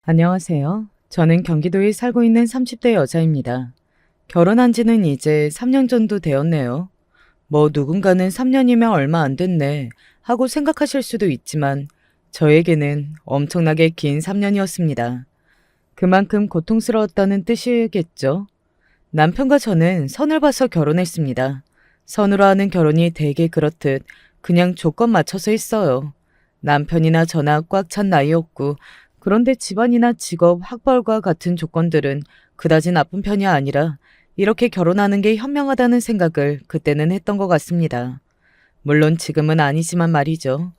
안녕하세요. 저는 경기도에 살고 있는 30대 여자입니다. 결혼한 지는 이제 3년 정도 되었네요. 뭐 누군가는 3년이면 얼마 안 됐네 하고 생각하실 수도 있지만 저에게는 엄청나게 긴 3년이었습니다. 그만큼 고통스러웠다는 뜻이겠죠. 남편과 저는 선을 봐서 결혼했습니다. 선으로 하는 결혼이 대개 그렇듯 그냥 조건 맞춰서 했어요. 남편이나 저나 꽉 찬 나이였고, 그런데 집안이나 직업, 학벌과 같은 조건들은 그다지 나쁜 편이 아니라 이렇게 결혼하는 게 현명하다는 생각을 그때는 했던 것 같습니다. 물론 지금은 아니지만 말이죠.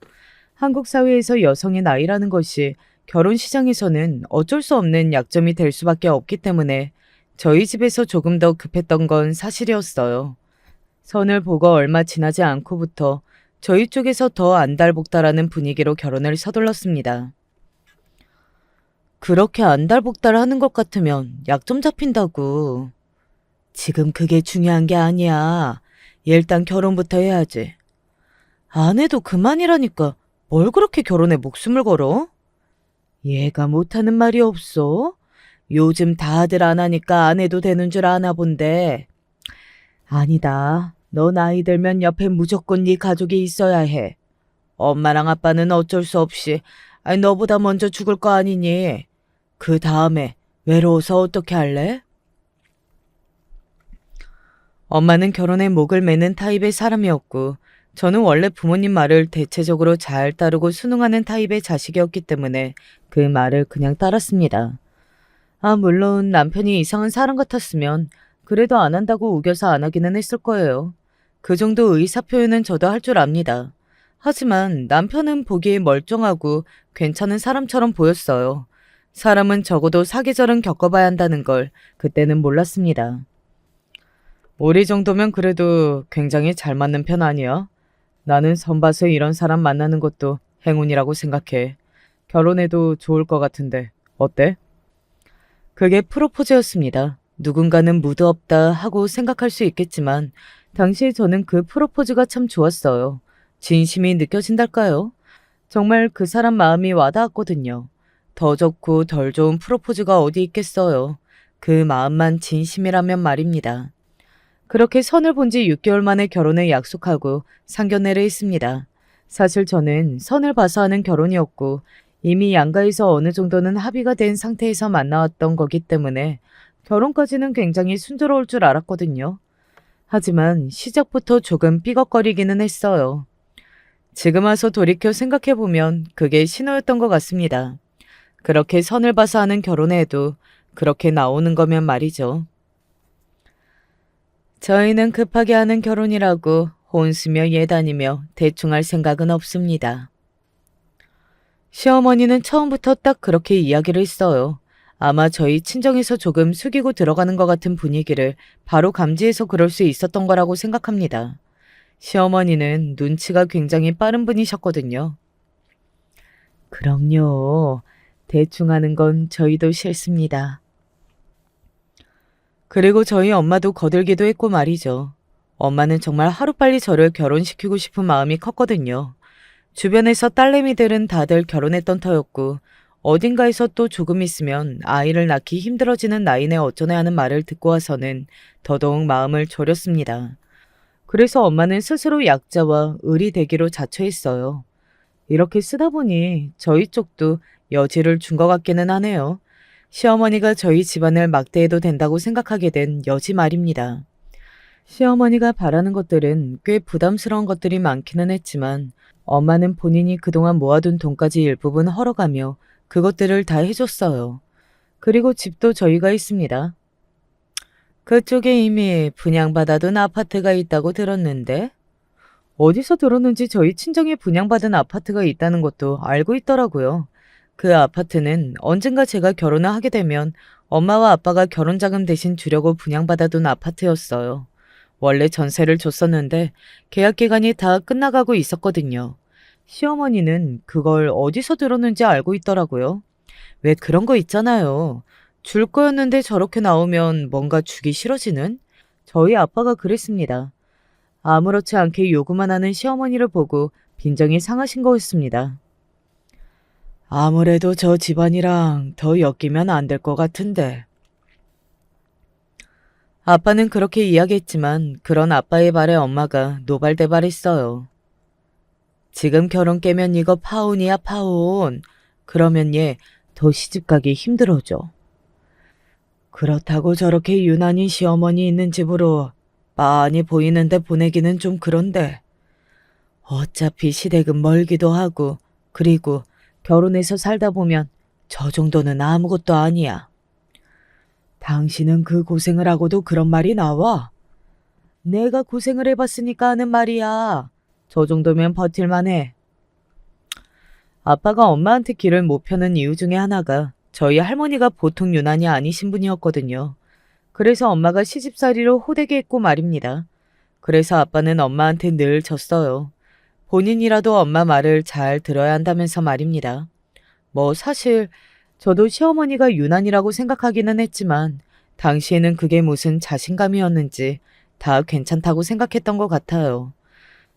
한국 사회에서 여성의 나이라는 것이 결혼 시장에서는 어쩔 수 없는 약점이 될 수밖에 없기 때문에 저희 집에서 조금 더 급했던 건 사실이었어요. 선을 보고 얼마 지나지 않고부터 저희 쪽에서 더 안달복달하는 분위기로 결혼을 서둘렀습니다. 그렇게 안달복달 하는 것 같으면 약점 잡힌다고. 지금 그게 중요한 게 아니야. 일단 결혼부터 해야지. 안 해도 그만이라니까 뭘 그렇게 결혼에 목숨을 걸어? 얘가 못하는 말이 없어? 요즘 다들 안 하니까 안 해도 되는 줄 아나 본데. 아니다. 너 나이 들면 옆에 무조건 네 가족이 있어야 해. 엄마랑 아빠는 어쩔 수 없이 너보다 먼저 죽을 거 아니니. 그 다음에 외로워서 어떻게 할래? 엄마는 결혼에 목을 매는 타입의 사람이었고 저는 원래 부모님 말을 대체적으로 잘 따르고 순응하는 타입의 자식이었기 때문에 그 말을 그냥 따랐습니다. 물론 남편이 이상한 사람 같았으면 그래도 안 한다고 우겨서 안 하기는 했을 거예요. 그 정도 의사표현은 저도 할 줄 압니다. 하지만 남편은 보기에 멀쩡하고 괜찮은 사람처럼 보였어요. 사람은 적어도 사계절은 겪어봐야 한다는 걸 그때는 몰랐습니다. 우리 정도면 그래도 굉장히 잘 맞는 편 아니야? 나는 선봐서 이런 사람 만나는 것도 행운이라고 생각해. 결혼해도 좋을 것 같은데 어때? 그게 프로포즈였습니다. 누군가는 무드 없다 하고 생각할 수 있겠지만 당시에 저는 그 프로포즈가 참 좋았어요. 진심이 느껴진달까요? 정말 그 사람 마음이 와닿았거든요. 더 좋고 덜 좋은 프로포즈가 어디 있겠어요. 그 마음만 진심이라면 말입니다. 그렇게 선을 본 지 6개월 만에 결혼을 약속하고 상견례를 했습니다. 사실 저는 선을 봐서 하는 결혼이었고 이미 양가에서 어느 정도는 합의가 된 상태에서 만나왔던 거기 때문에 결혼까지는 굉장히 순조로울 줄 알았거든요. 하지만 시작부터 조금 삐걱거리기는 했어요. 지금 와서 돌이켜 생각해보면 그게 신호였던 것 같습니다. 그렇게 선을 봐서 하는 결혼에 해도 그렇게 나오는 거면 말이죠. 저희는 급하게 하는 결혼이라고 혼수며 예단이며 대충 할 생각은 없습니다. 시어머니는 처음부터 딱 그렇게 이야기를 했어요. 아마 저희 친정에서 조금 숙이고 들어가는 것 같은 분위기를 바로 감지해서 그럴 수 있었던 거라고 생각합니다. 시어머니는 눈치가 굉장히 빠른 분이셨거든요. 그럼요. 대충 하는 건 저희도 싫습니다. 그리고 저희 엄마도 거들기도 했고 말이죠. 엄마는 정말 하루빨리 저를 결혼시키고 싶은 마음이 컸거든요. 주변에서 딸내미들은 다들 결혼했던 터였고 어딘가에서 또 조금 있으면 아이를 낳기 힘들어지는 나이네 어쩌네 하는 말을 듣고 와서는 더더욱 마음을 졸였습니다. 그래서 엄마는 스스로 약자와 을이 되기로 자처했어요. 이렇게 쓰다 보니 저희 쪽도 여지를 준 것 같기는 하네요. 시어머니가 저희 집안을 막대해도 된다고 생각하게 된 여지 말입니다. 시어머니가 바라는 것들은 꽤 부담스러운 것들이 많기는 했지만 엄마는 본인이 그동안 모아둔 돈까지 일부분 헐어가며 그것들을 다 해줬어요. 그리고 집도 저희가 있습니다. 그쪽에 이미 분양받아둔 아파트가 있다고 들었는데 어디서 들었는지 저희 친정에 분양받은 아파트가 있다는 것도 알고 있더라고요. 그 아파트는 언젠가 제가 결혼을 하게 되면 엄마와 아빠가 결혼자금 대신 주려고 분양받아둔 아파트였어요. 원래 전세를 줬었는데 계약 기간이 다 끝나가고 있었거든요. 시어머니는 그걸 어디서 들었는지 알고 있더라고요. 왜 그런 거 있잖아요. 줄 거였는데 저렇게 나오면 뭔가 주기 싫어지는? 저희 아빠가 그랬습니다. 아무렇지 않게 요구만 하는 시어머니를 보고 빈정이 상하신 거였습니다. 아무래도 저 집안이랑 더 엮이면 안 될 것 같은데. 아빠는 그렇게 이야기했지만 그런 아빠의 말에 엄마가 노발대발했어요. 지금 결혼 깨면 이거 파혼이야 파혼. 그러면 얘 더 시집가기 힘들어져. 그렇다고 저렇게 유난히 시어머니 있는 집으로 빤히 보이는데 보내기는 좀 그런데. 어차피 시댁은 멀기도 하고 그리고 결혼해서 살다 보면 저 정도는 아무것도 아니야. 당신은 그 고생을 하고도 그런 말이 나와? 내가 고생을 해봤으니까 하는 말이야. 저 정도면 버틸만 해. 아빠가 엄마한테 길을 못 펴는 이유 중에 하나가 저희 할머니가 보통 유난히 아니신 분이었거든요. 그래서 엄마가 시집살이로 호되게 했고 말입니다. 그래서 아빠는 엄마한테 늘 졌어요. 본인이라도 엄마 말을 잘 들어야 한다면서 말입니다. 뭐 사실 저도 시어머니가 유난이라고 생각하기는 했지만 당시에는 그게 무슨 자신감이었는지 다 괜찮다고 생각했던 것 같아요.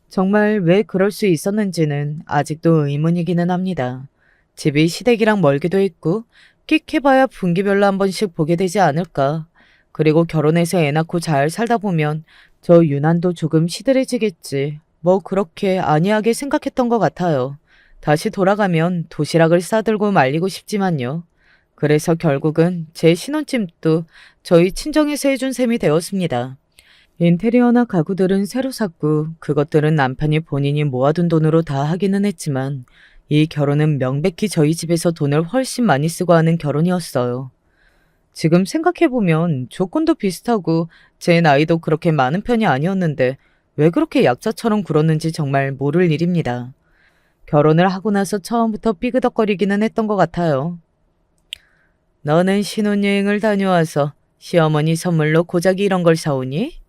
정말 왜 그럴 수 있었는지는 아직도 의문이기는 합니다. 집이 시댁이랑 멀기도 했고 끽해봐야 분기별로 한 번씩 보게 되지 않을까. 그리고 결혼해서 애 낳고 잘 살다 보면 저 유난도 조금 시들해지겠지. 뭐 그렇게 안이하게 생각했던 것 같아요. 다시 돌아가면 도시락을 싸들고 말리고 싶지만요. 그래서 결국은 제 신혼집도 저희 친정에서 해준 셈이 되었습니다. 인테리어나 가구들은 새로 샀고 그것들은 남편이 본인이 모아둔 돈으로 다 하기는 했지만 이 결혼은 명백히 저희 집에서 돈을 훨씬 많이 쓰고 하는 결혼이었어요. 지금 생각해보면 조건도 비슷하고 제 나이도 그렇게 많은 편이 아니었는데 왜 그렇게 약자처럼 굴었는지 정말 모를 일입니다. 결혼을 하고 나서 처음부터 삐그덕거리기는 했던 것 같아요. 너는 신혼여행을 다녀와서 시어머니 선물로 고작 이런 걸 사오니?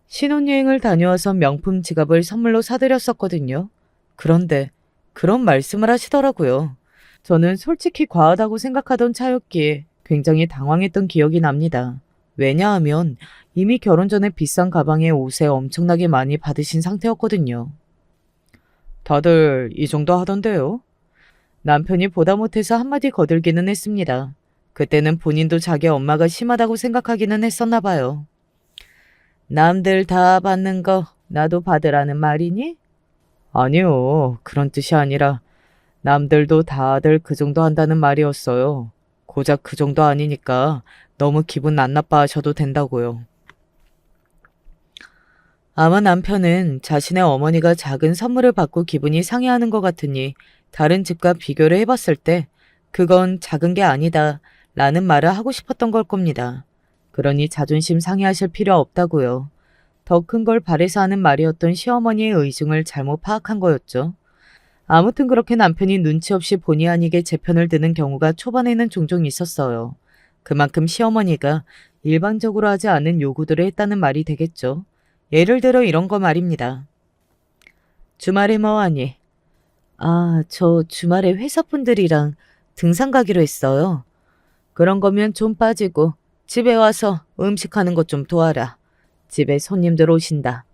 신혼여행을 다녀와서 명품 지갑을 선물로 사드렸었거든요. 그런데 그런 말씀을 하시더라고요. 저는 솔직히 과하다고 생각하던 차였기에 굉장히 당황했던 기억이 납니다. 왜냐하면 이미 결혼 전에 비싼 가방에 옷에 엄청나게 많이 받으신 상태였거든요. 다들 이 정도 하던데요? 남편이 보다 못해서 한마디 거들기는 했습니다. 그때는 본인도 자기 엄마가 심하다고 생각하기는 했었나 봐요. 남들 다 받는 거 나도 받으라는 말이니? 아니요. 그런 뜻이 아니라 남들도 다들 그 정도 한다는 말이었어요. 고작 그 정도 아니니까 너무 기분 안 나빠하셔도 된다고요. 아마 남편은 자신의 어머니가 작은 선물을 받고 기분이 상해하는 것 같으니 다른 집과 비교를 해봤을 때 그건 작은 게 아니다 라는 말을 하고 싶었던 걸 겁니다. 그러니 자존심 상해하실 필요 없다고요. 더 큰 걸 바래서 하는 말이었던 시어머니의 의중을 잘못 파악한 거였죠. 아무튼 그렇게 남편이 눈치 없이 본의 아니게 제 편을 드는 경우가 초반에는 종종 있었어요. 그만큼 시어머니가 일반적으로 하지 않은 요구들을 했다는 말이 되겠죠. 예를 들어 이런 거 말입니다. 주말에 뭐 하니? 아, 저 주말에 회사분들이랑 등산 가기로 했어요. 그런 거면 좀 빠지고 집에 와서 음식하는 것 좀 도와라. 집에 손님들 오신다.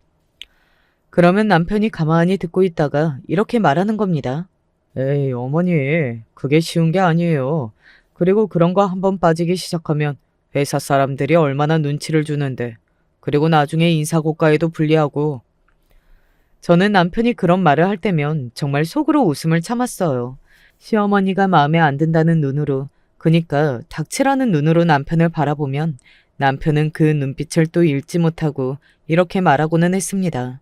그러면 남편이 가만히 듣고 있다가 이렇게 말하는 겁니다. 에이, 어머니, 그게 쉬운 게 아니에요. 그리고 그런 거 한번 빠지기 시작하면 회사 사람들이 얼마나 눈치를 주는데. 그리고 나중에 인사고과에도 불리하고. 저는 남편이 그런 말을 할 때면 정말 속으로 웃음을 참았어요. 시어머니가 마음에 안 든다는 눈으로, 그니까 닥치라는 눈으로 남편을 바라보면 남편은 그 눈빛을 또 읽지 못하고 이렇게 말하고는 했습니다.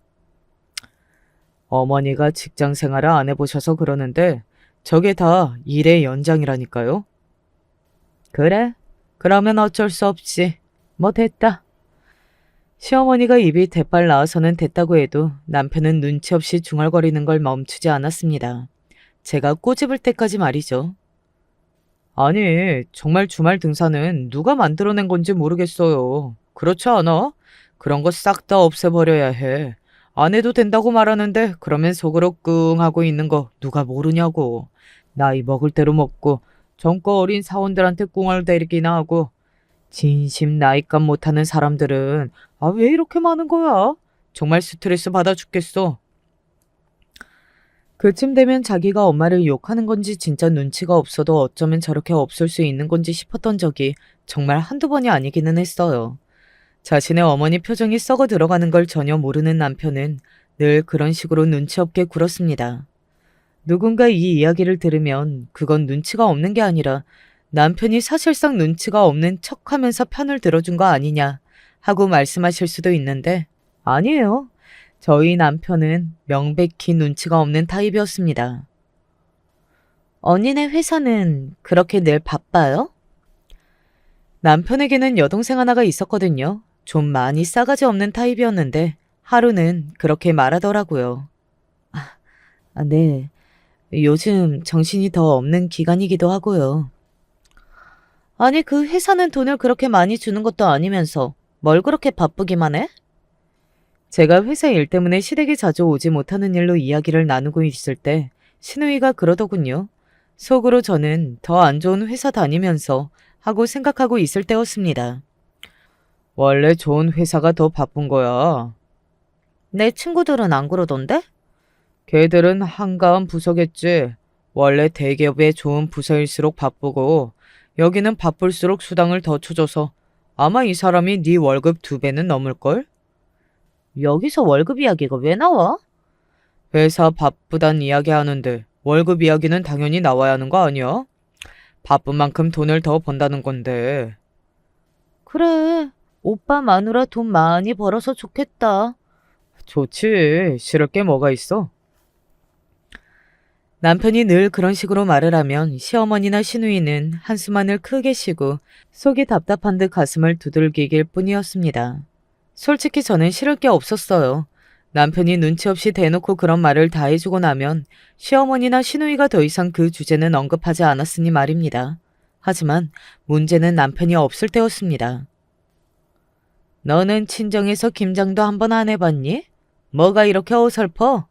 어머니가 직장 생활을 안 해보셔서 그러는데 저게 다 일의 연장이라니까요. 그래? 그러면 어쩔 수 없지. 뭐 됐다. 시어머니가 입이 대빨 나와서는 됐다고 해도 남편은 눈치 없이 중얼거리는 걸 멈추지 않았습니다. 제가 꼬집을 때까지 말이죠. 아니, 정말 주말 등산은 누가 만들어낸 건지 모르겠어요. 그렇지 않아? 그런 거 싹 다 없애버려야 해. 안 해도 된다고 말하는데 그러면 속으로 끙 하고 있는 거 누가 모르냐고. 나이 먹을 대로 먹고 젊고 어린 사원들한테 꿍얼대기나 하고 진심 나이값 못하는 사람들은 아, 왜 이렇게 많은 거야? 정말 스트레스 받아 죽겠어. 그쯤 되면 자기가 엄마를 욕하는 건지 진짜 눈치가 없어도 어쩌면 저렇게 없을 수 있는 건지 싶었던 적이 정말 한두 번이 아니기는 했어요. 자신의 어머니 표정이 썩어 들어가는 걸 전혀 모르는 남편은 늘 그런 식으로 눈치 없게 굴었습니다. 누군가 이 이야기를 들으면 그건 눈치가 없는 게 아니라 남편이 사실상 눈치가 없는 척하면서 편을 들어준 거 아니냐 하고 말씀하실 수도 있는데 아니에요. 저희 남편은 명백히 눈치가 없는 타입이었습니다. 언니네 회사는 그렇게 늘 바빠요? 남편에게는 여동생 하나가 있었거든요. 좀 많이 싸가지 없는 타입이었는데 하루는 그렇게 말하더라고요. 네. 요즘 정신이 더 없는 기간이기도 하고요. 아니, 그 회사는 돈을 그렇게 많이 주는 것도 아니면서 뭘 그렇게 바쁘기만 해? 제가 회사 일 때문에 시댁에 자주 오지 못하는 일로 이야기를 나누고 있을 때 신우이가 그러더군요. 속으로 저는 더 안 좋은 회사 다니면서 하고 생각하고 있을 때였습니다. 원래 좋은 회사가 더 바쁜 거야. 내 친구들은 안 그러던데? 걔들은 한가한 부서겠지. 원래 대기업의 좋은 부서일수록 바쁘고 여기는 바쁠수록 수당을 더 쳐줘서 아마 이 사람이 네 월급 2배는 넘을걸? 여기서 월급 이야기가 왜 나와? 회사 바쁘단 이야기 하는데 월급 이야기는 당연히 나와야 하는 거 아니야? 바쁜 만큼 돈을 더 번다는 건데. 그래, 오빠 마누라 돈 많이 벌어서 좋겠다. 좋지, 싫을 게 뭐가 있어? 남편이 늘 그런 식으로 말을 하면 시어머니나 시누이는 한숨만을 크게 쉬고 속이 답답한 듯 가슴을 두들기길 뿐이었습니다. 솔직히 저는 싫을 게 없었어요. 남편이 눈치 없이 대놓고 그런 말을 다 해주고 나면 시어머니나 시누이가 더 이상 그 주제는 언급하지 않았으니 말입니다. 하지만 문제는 남편이 없을 때였습니다. 너는 친정에서 김장도 한 번 안 해봤니? 뭐가 이렇게 어설퍼?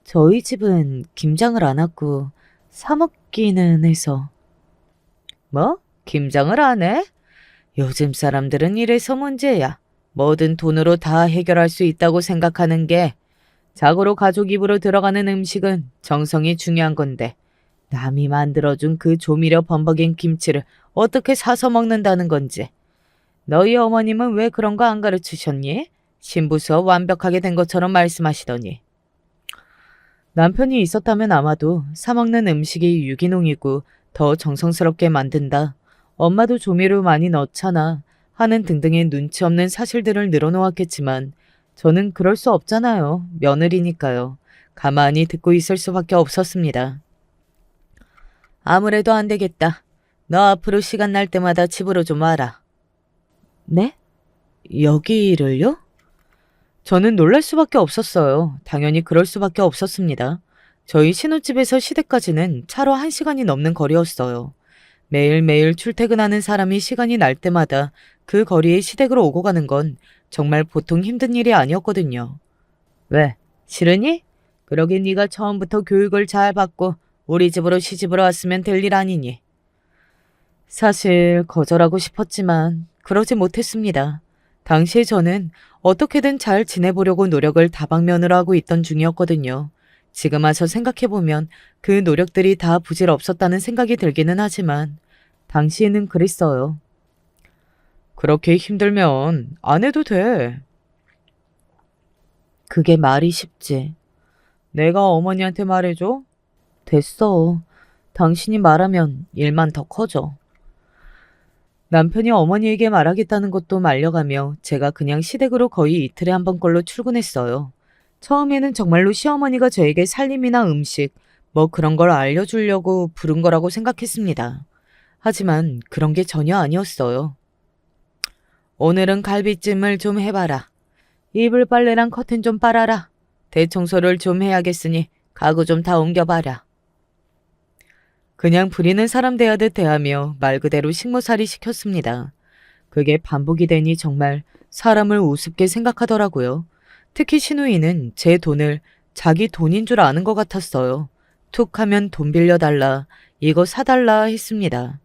저희 집은 김장을 안 하고 사 먹기는 해서. 뭐? 김장을 안 해? 요즘 사람들은 이래서 문제야. 뭐든 돈으로 다 해결할 수 있다고 생각하는 게 자고로 가족 입으로 들어가는 음식은 정성이 중요한 건데 남이 만들어준 그 조미료 범벅인 김치를 어떻게 사서 먹는다는 건지. 너희 어머님은 왜 그런 거 안 가르치셨니? 신부 수업 완벽하게 된 것처럼 말씀하시더니. 남편이 있었다면 아마도 사 먹는 음식이 유기농이고 더 정성스럽게 만든다. 엄마도 조미료 많이 넣잖아. 하는 등등의 눈치 없는 사실들을 늘어놓았겠지만 저는 그럴 수 없잖아요. 며느리니까요. 가만히 듣고 있을 수밖에 없었습니다. 아무래도 안 되겠다. 너 앞으로 시간 날 때마다 집으로 좀 와라. 네? 여기를요? 저는 놀랄 수밖에 없었어요. 당연히 그럴 수밖에 없었습니다. 저희 신혼집에서 시댁까지는 차로 1시간이 넘는 거리였어요. 매일매일 출퇴근하는 사람이 시간이 날 때마다 그 거리에 시댁으로 오고 가는 건 정말 보통 힘든 일이 아니었거든요. 왜? 싫으니? 그러긴 네가 처음부터 교육을 잘 받고 우리 집으로 시집으로 왔으면 될 일 아니니. 사실 거절하고 싶었지만 그러지 못했습니다. 당시에 저는 어떻게든 잘 지내보려고 노력을 다방면으로 하고 있던 중이었거든요. 지금 와서 생각해보면 그 노력들이 다 부질없었다는 생각이 들기는 하지만 당시에는 그랬어요. 그렇게 힘들면 안 해도 돼. 그게 말이 쉽지. 내가 어머니한테 말해줘? 됐어. 당신이 말하면 일만 더 커져. 남편이 어머니에게 말하겠다는 것도 말려가며 제가 그냥 시댁으로 거의 이틀에 한 번꼴로 출근했어요. 처음에는 정말로 시어머니가 저에게 살림이나 음식, 뭐 그런 걸 알려주려고 부른 거라고 생각했습니다. 하지만 그런 게 전혀 아니었어요. 오늘은 갈비찜을 좀 해봐라. 이불 빨래랑 커튼 좀 빨아라. 대청소를 좀 해야겠으니 가구 좀 다 옮겨봐라. 그냥 부리는 사람 대하듯 대하며 말 그대로 식모살이 시켰습니다. 그게 반복이 되니 정말 사람을 우습게 생각하더라고요. 특히 신우이는 제 돈을 자기 돈인 줄 아는 것 같았어요. 툭 하면 돈 빌려달라, 이거 사달라 했습니다.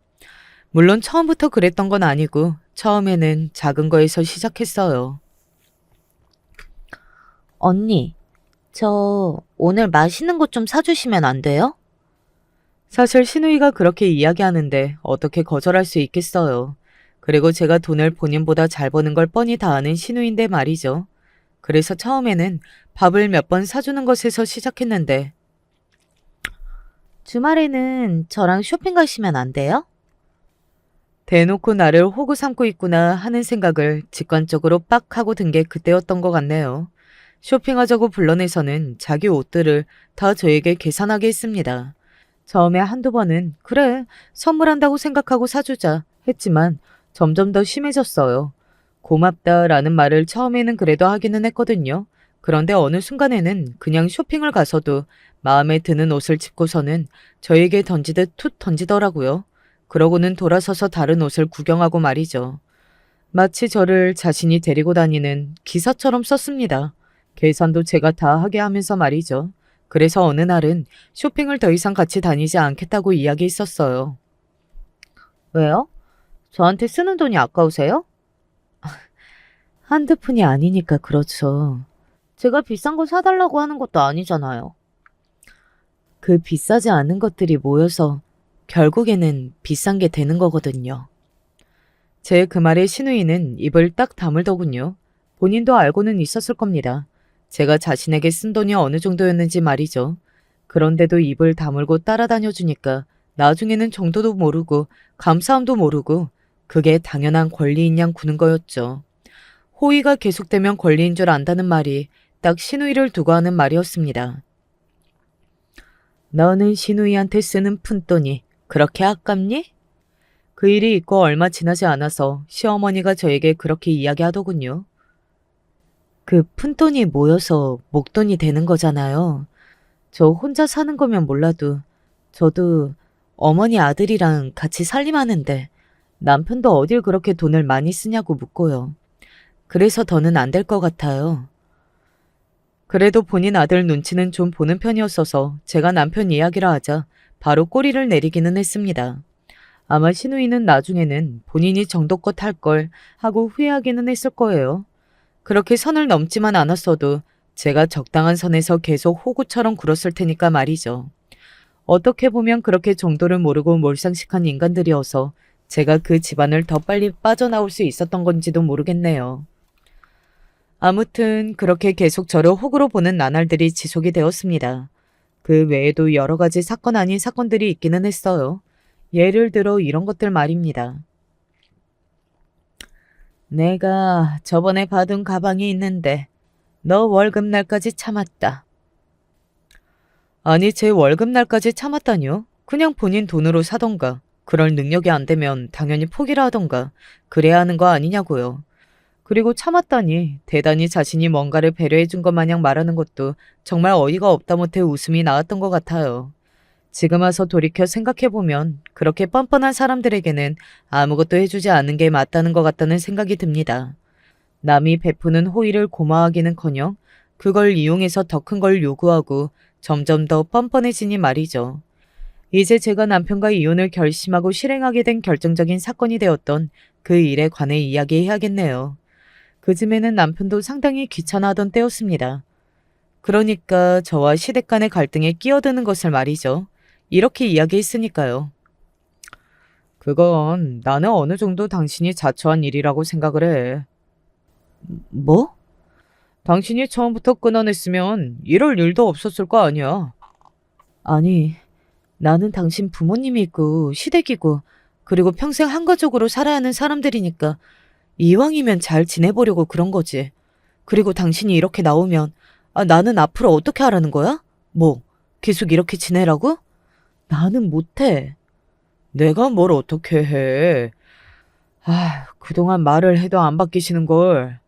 물론 처음부터 그랬던 건 아니고 처음에는 작은 거에서 시작했어요. 언니, 저 오늘 맛있는 것 좀 사주시면 안 돼요? 사실 신우이가 그렇게 이야기하는데 어떻게 거절할 수 있겠어요. 그리고 제가 돈을 본인보다 잘 버는 걸 뻔히 다 아는 신우인데 말이죠. 그래서 처음에는 밥을 몇 번 사주는 것에서 시작했는데 주말에는 저랑 쇼핑 가시면 안 돼요? 대놓고 나를 호구 삼고 있구나 하는 생각을 직관적으로 빡 하고 든 게 그때였던 것 같네요. 쇼핑하자고 불러내서는 자기 옷들을 다 저에게 계산하게 했습니다. 처음에 한두 번은 그래 선물한다고 생각하고 사주자 했지만 점점 더 심해졌어요. 고맙다라는 말을 처음에는 그래도 하기는 했거든요. 그런데 어느 순간에는 그냥 쇼핑을 가서도 마음에 드는 옷을 짚고서는 저에게 던지듯 툭 던지더라고요. 그러고는 돌아서서 다른 옷을 구경하고 말이죠. 마치 저를 자신이 데리고 다니는 기사처럼 썼습니다. 계산도 제가 다 하게 하면서 말이죠. 그래서 어느 날은 쇼핑을 더 이상 같이 다니지 않겠다고 이야기했었어요. 왜요? 저한테 쓰는 돈이 아까우세요? 한두 푼이 아니니까 그렇죠. 제가 비싼 거 사달라고 하는 것도 아니잖아요. 그 비싸지 않은 것들이 모여서 결국에는 비싼 게 되는 거거든요. 제 그 말에 신우이는 입을 딱 다물더군요. 본인도 알고는 있었을 겁니다. 제가 자신에게 쓴 돈이 어느 정도였는지 말이죠. 그런데도 입을 다물고 따라다녀 주니까 나중에는 정도도 모르고 감사함도 모르고 그게 당연한 권리인 양 구는 거였죠. 호의가 계속되면 권리인 줄 안다는 말이 딱 신우이를 두고 하는 말이었습니다. 너는 신우이한테 쓰는 푼돈이 그렇게 아깝니? 그 일이 있고 얼마 지나지 않아서 시어머니가 저에게 그렇게 이야기하더군요. 그 푼돈이 모여서 목돈이 되는 거잖아요. 저 혼자 사는 거면 몰라도 저도 어머니 아들이랑 같이 살림하는데 남편도 어딜 그렇게 돈을 많이 쓰냐고 묻고요. 그래서 더는 안 될 것 같아요. 그래도 본인 아들 눈치는 좀 보는 편이었어서 제가 남편 이야기를 하자 바로 꼬리를 내리기는 했습니다. 아마 신우이는 나중에는 본인이 정도껏 할 걸 하고 후회하기는 했을 거예요. 그렇게 선을 넘지만 않았어도 제가 적당한 선에서 계속 호구처럼 굴었을 테니까 말이죠. 어떻게 보면 그렇게 정도를 모르고 몰상식한 인간들이어서 제가 그 집안을 더 빨리 빠져나올 수 있었던 건지도 모르겠네요. 아무튼 그렇게 계속 저를 호구로 보는 나날들이 지속이 되었습니다. 그 외에도 여러 가지 사건 아닌 사건들이 있기는 했어요. 예를 들어 이런 것들 말입니다. 내가 저번에 받은 가방이 있는데 너 월급날까지 참았다. 아니 제 월급날까지 참았다니요? 그냥 본인 돈으로 사던가 그럴 능력이 안 되면 당연히 포기를 하던가 그래야 하는 거 아니냐고요. 그리고 참았다니 대단히 자신이 뭔가를 배려해 준 것 마냥 말하는 것도 정말 어이가 없다 못해 웃음이 나왔던 것 같아요. 지금 와서 돌이켜 생각해보면 그렇게 뻔뻔한 사람들에게는 아무것도 해주지 않는 게 맞다는 것 같다는 생각이 듭니다. 남이 베푸는 호의를 고마워하기는커녕 그걸 이용해서 더 큰 걸 요구하고 점점 더 뻔뻔해지니 말이죠. 이제 제가 남편과 이혼을 결심하고 실행하게 된 결정적인 사건이 되었던 그 일에 관해 이야기해야겠네요. 그쯤에는 남편도 상당히 귀찮아하던 때였습니다. 그러니까 저와 시댁 간의 갈등에 끼어드는 것을 말이죠. 이렇게 이야기했으니까요. 그건 나는 어느 정도 당신이 자초한 일이라고 생각을 해. 뭐? 당신이 처음부터 끊어냈으면 이럴 일도 없었을 거 아니야. 아니, 나는 당신 부모님이 있고 시댁이고 그리고 평생 한가족으로 살아야 하는 사람들이니까 이왕이면 잘 지내보려고 그런 거지. 그리고 당신이 이렇게 나오면 나는 앞으로 어떻게 하라는 거야? 뭐, 계속 이렇게 지내라고? 나는 못해. 내가 뭘 어떻게 해. 그동안 말을 해도 안 바뀌시는걸.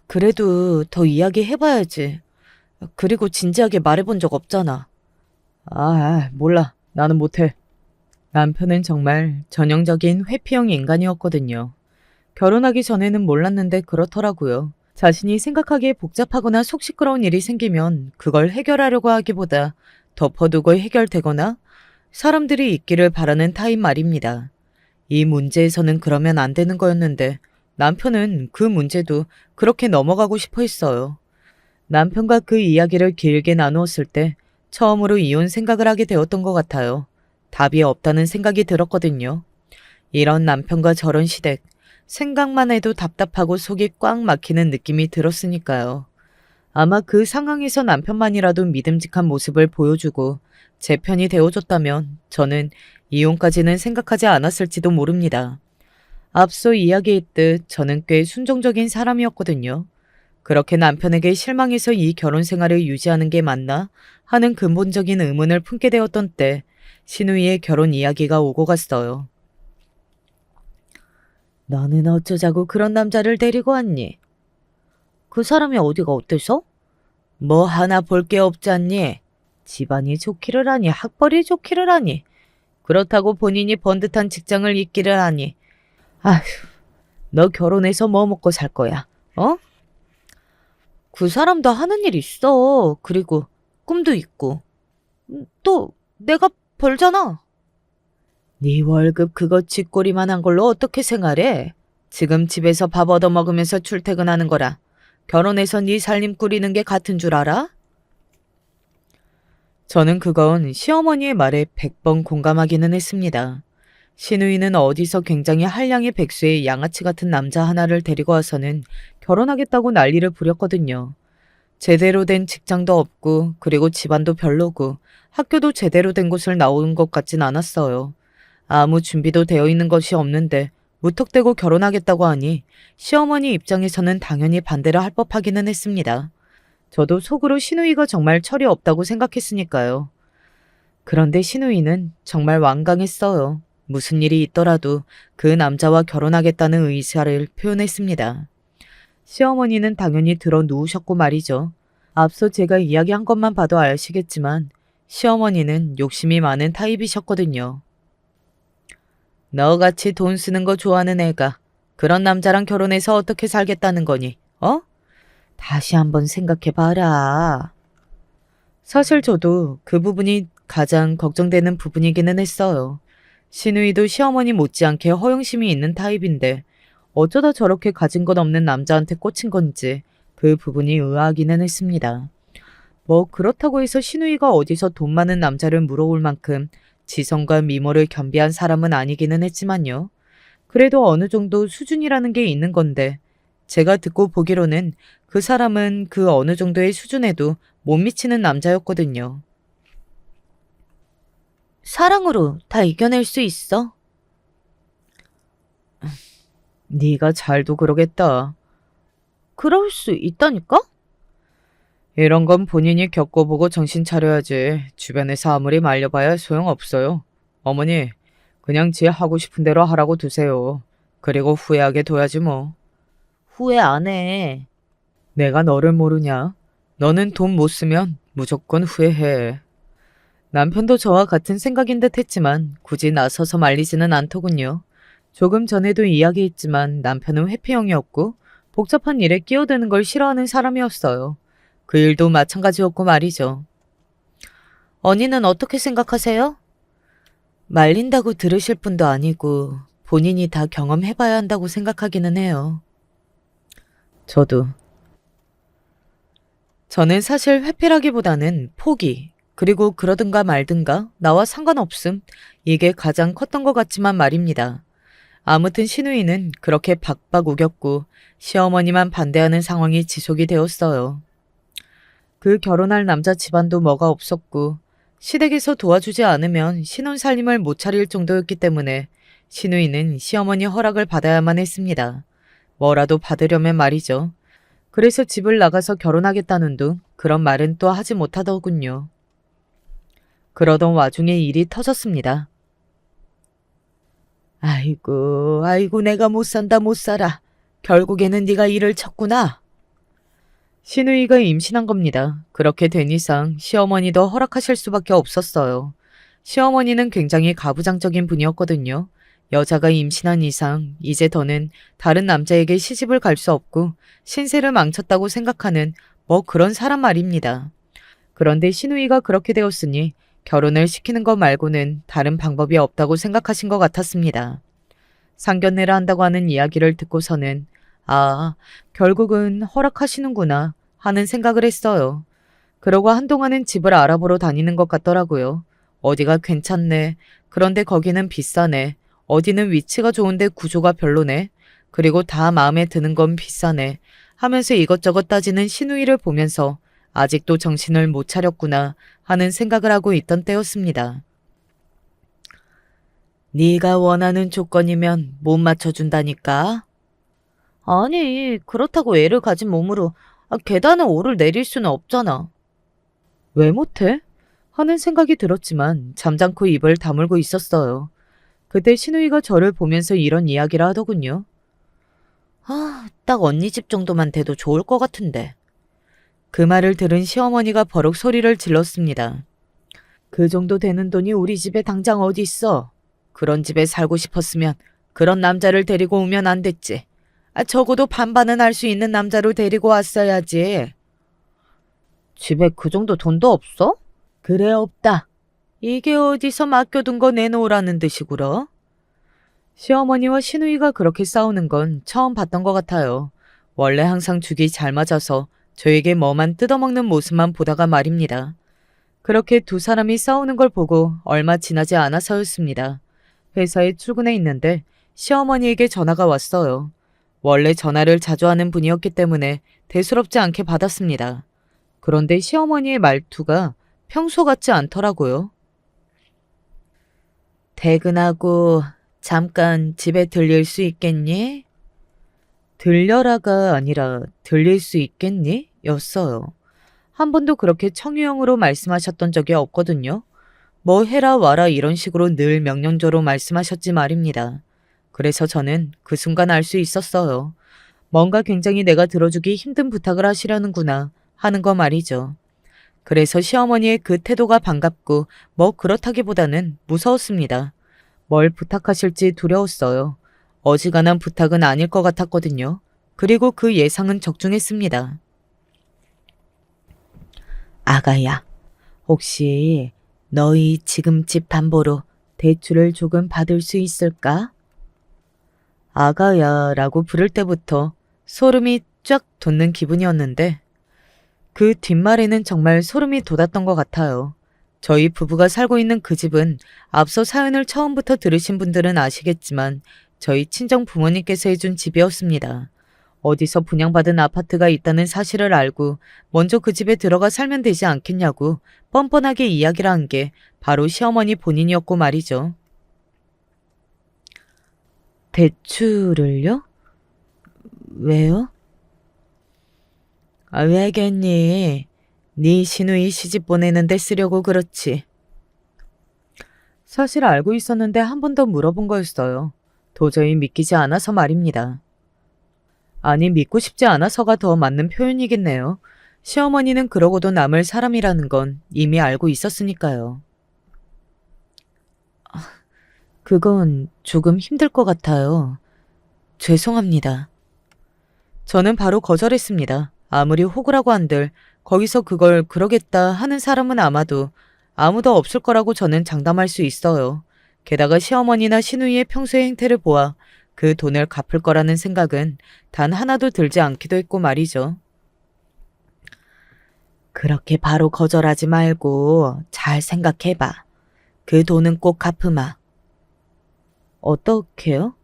그래도 더 이야기해봐야지. 그리고 진지하게 말해본 적 없잖아. 몰라. 나는 못해. 남편은 정말 전형적인 회피형 인간이었거든요. 결혼하기 전에는 몰랐는데 그렇더라고요. 자신이 생각하기에 복잡하거나 속 시끄러운 일이 생기면 그걸 해결하려고 하기보다 덮어두고 해결되거나 사람들이 있기를 바라는 타입 말입니다. 이 문제에서는 그러면 안 되는 거였는데 남편은 그 문제도 그렇게 넘어가고 싶어 했어요. 남편과 그 이야기를 길게 나누었을 때 처음으로 이혼 생각을 하게 되었던 것 같아요. 답이 없다는 생각이 들었거든요. 이런 남편과 저런 시댁, 생각만 해도 답답하고 속이 꽉 막히는 느낌이 들었으니까요. 아마 그 상황에서 남편만이라도 믿음직한 모습을 보여주고 제 편이 되어줬다면 저는 이혼까지는 생각하지 않았을지도 모릅니다. 앞서 이야기했듯 저는 꽤 순종적인 사람이었거든요. 그렇게 남편에게 실망해서 이 결혼 생활을 유지하는 게 맞나 하는 근본적인 의문을 품게 되었던 때 신우이의 결혼 이야기가 오고 갔어요. 너는 어쩌자고 그런 남자를 데리고 왔니? 그 사람이 어디가 어때서? 뭐 하나 볼 게 없잖니. 집안이 좋기를 하니 학벌이 좋기를 하니 그렇다고 본인이 번듯한 직장을 잇기를 하니 아휴 너 결혼해서 뭐 먹고 살 거야? 어? 그 사람도 하는 일 있어. 그리고 꿈도 있고. 또 내가 벌잖아. 네 월급 그거 쥐꼬리만 한 걸로 어떻게 생활해? 지금 집에서 밥 얻어먹으면서 출퇴근하는 거라. 결혼해서 네 살림 꾸리는 게 같은 줄 알아? 저는 그건 시어머니의 말에 100번 공감하기는 했습니다. 신우이는 어디서 굉장히 한량의 백수의 양아치 같은 남자 하나를 데리고 와서는 결혼하겠다고 난리를 부렸거든요. 제대로 된 직장도 없고 그리고 집안도 별로고 학교도 제대로 된 곳을 나오는 것 같진 않았어요. 아무 준비도 되어 있는 것이 없는데 무턱대고 결혼하겠다고 하니 시어머니 입장에서는 당연히 반대를 할 법하기는 했습니다. 저도 속으로 신우이가 정말 철이 없다고 생각했으니까요. 그런데 신우이는 정말 완강했어요. 무슨 일이 있더라도 그 남자와 결혼하겠다는 의사를 표현했습니다. 시어머니는 당연히 들어 누우셨고 말이죠. 앞서 제가 이야기한 것만 봐도 아시겠지만 시어머니는 욕심이 많은 타입이셨거든요. 너같이 돈 쓰는 거 좋아하는 애가 그런 남자랑 결혼해서 어떻게 살겠다는 거니? 어? 다시 한번 생각해봐라. 사실 저도 그 부분이 가장 걱정되는 부분이기는 했어요. 신우이도 시어머니 못지않게 허영심이 있는 타입인데 어쩌다 저렇게 가진 것 없는 남자한테 꽂힌 건지 그 부분이 의아하기는 했습니다. 뭐 그렇다고 해서 신우이가 어디서 돈 많은 남자를 물어올 만큼 지성과 미모를 겸비한 사람은 아니기는 했지만요. 그래도 어느 정도 수준이라는 게 있는 건데 제가 듣고 보기로는 그 사람은 그 어느 정도의 수준에도 못 미치는 남자였거든요. 사랑으로 다 이겨낼 수 있어? 네가 잘도 그러겠다. 그럴 수 있다니까? 이런 건 본인이 겪어보고 정신 차려야지. 주변에서 아무리 말려봐야 소용없어요. 어머니, 그냥 지 하고 싶은 대로 하라고 두세요. 그리고 후회하게 둬야지 뭐. 후회 안 해. 내가 너를 모르냐? 너는 돈 못 쓰면 무조건 후회해. 남편도 저와 같은 생각인 듯 했지만 굳이 나서서 말리지는 않더군요. 조금 전에도 이야기했지만 남편은 회피형이었고 복잡한 일에 끼어드는 걸 싫어하는 사람이었어요. 그 일도 마찬가지였고 말이죠. 언니는 어떻게 생각하세요? 말린다고 들으실 분도 아니고 본인이 다 경험해봐야 한다고 생각하기는 해요. 저는 사실 회피라기보다는 포기, 그리고 그러든가 말든가 나와 상관없음, 이게 가장 컸던 것 같지만 말입니다. 아무튼 신우이는 그렇게 박박 우겼고 시어머니만 반대하는 상황이 지속이 되었어요. 그 결혼할 남자 집안도 뭐가 없었고 시댁에서 도와주지 않으면 신혼살림을 못 차릴 정도였기 때문에 신우이는 시어머니 허락을 받아야만 했습니다. 뭐라도 받으려면 말이죠. 그래서 집을 나가서 결혼하겠다는 둥 그런 말은 또 하지 못하더군요. 그러던 와중에 일이 터졌습니다. 아이고 내가 못 산다 못 살아. 결국에는 네가 일을 쳤구나. 신우이가 임신한 겁니다. 그렇게 된 이상 시어머니도 허락하실 수밖에 없었어요. 시어머니는 굉장히 가부장적인 분이었거든요. 여자가 임신한 이상 이제 더는 다른 남자에게 시집을 갈 수 없고 신세를 망쳤다고 생각하는 뭐 그런 사람 말입니다. 그런데 신우이가 그렇게 되었으니 결혼을 시키는 것 말고는 다른 방법이 없다고 생각하신 것 같았습니다. 상견례를 한다고 하는 이야기를 듣고서는 결국은 허락하시는구나 하는 생각을 했어요. 그러고 한동안은 집을 알아보러 다니는 것 같더라고요. 어디가 괜찮네. 그런데 거기는 비싸네. 어디는 위치가 좋은데 구조가 별로네. 그리고 다 마음에 드는 건 비싸네. 하면서 이것저것 따지는 신우이를 보면서 아직도 정신을 못 차렸구나 하는 생각을 하고 있던 때였습니다. 네가 원하는 조건이면 못 맞춰준다니까. 아니, 그렇다고 애를 가진 몸으로 계단을 오를 내릴 수는 없잖아. 왜 못해? 하는 생각이 들었지만 잠잠코 입을 다물고 있었어요. 그때 신우이가 저를 보면서 이런 이야기를 하더군요. 딱 언니 집 정도만 돼도 좋을 것 같은데. 그 말을 들은 시어머니가 버럭 소리를 질렀습니다. 그 정도 되는 돈이 우리 집에 당장 어디 있어? 그런 집에 살고 싶었으면 그런 남자를 데리고 오면 안 됐지. 적어도 반반은 할 수 있는 남자로 데리고 왔어야지. 집에 그 정도 돈도 없어? 그래, 없다. 이게 어디서 맡겨둔 거 내놓으라는 듯이구러. 시어머니와 시누이가 그렇게 싸우는 건 처음 봤던 것 같아요. 원래 항상 죽이 잘 맞아서 저에게 뭐만 뜯어먹는 모습만 보다가 말입니다. 그렇게 두 사람이 싸우는 걸 보고 얼마 지나지 않아서였습니다. 회사에 출근해 있는데 시어머니에게 전화가 왔어요. 원래 전화를 자주 하는 분이었기 때문에 대수롭지 않게 받았습니다. 그런데 시어머니의 말투가 평소 같지 않더라고요. 퇴근하고 잠깐 집에 들릴 수 있겠니? 들려라가 아니라 들릴 수 있겠니? 였어요. 한 번도 그렇게 청유형으로 말씀하셨던 적이 없거든요. 뭐 해라 와라 이런 식으로 늘 명령조로 말씀하셨지 말입니다. 그래서 저는 그 순간 알 수 있었어요. 뭔가 굉장히 내가 들어주기 힘든 부탁을 하시려는구나 하는 거 말이죠. 그래서 시어머니의 그 태도가 반갑고 뭐 그렇다기보다는 무서웠습니다. 뭘 부탁하실지 두려웠어요. 어지간한 부탁은 아닐 것 같았거든요. 그리고 그 예상은 적중했습니다. 아가야, 혹시 너희 지금 집 담보로 대출을 조금 받을 수 있을까? 아가야라고 부를 때부터 소름이 쫙 돋는 기분이었는데 그 뒷말에는 정말 소름이 돋았던 것 같아요. 저희 부부가 살고 있는 그 집은 앞서 사연을 처음부터 들으신 분들은 아시겠지만 저희 친정 부모님께서 해준 집이었습니다. 어디서 분양받은 아파트가 있다는 사실을 알고 먼저 그 집에 들어가 살면 되지 않겠냐고 뻔뻔하게 이야기를 한 게 바로 시어머니 본인이었고 말이죠. 대출을요? 왜요? 왜겠니? 네 시누이 시집 보내는데 쓰려고 그렇지. 사실 알고 있었는데 한 번 더 물어본 거였어요. 도저히 믿기지 않아서 말입니다. 아니, 믿고 싶지 않아서가 더 맞는 표현이겠네요. 시어머니는 그러고도 남을 사람이라는 건 이미 알고 있었으니까요. 그건 조금 힘들 것 같아요. 죄송합니다. 저는 바로 거절했습니다. 아무리 호구라고 한들 거기서 그걸 그러겠다 하는 사람은 아무도 없을 거라고 저는 장담할 수 있어요. 게다가 시어머니나 시누이의 평소의 행태를 보아 그 돈을 갚을 거라는 생각은 단 하나도 들지 않기도 했고 말이죠. 그렇게 바로 거절하지 말고 잘 생각해봐. 그 돈은 꼭 갚으마. 어떻게요?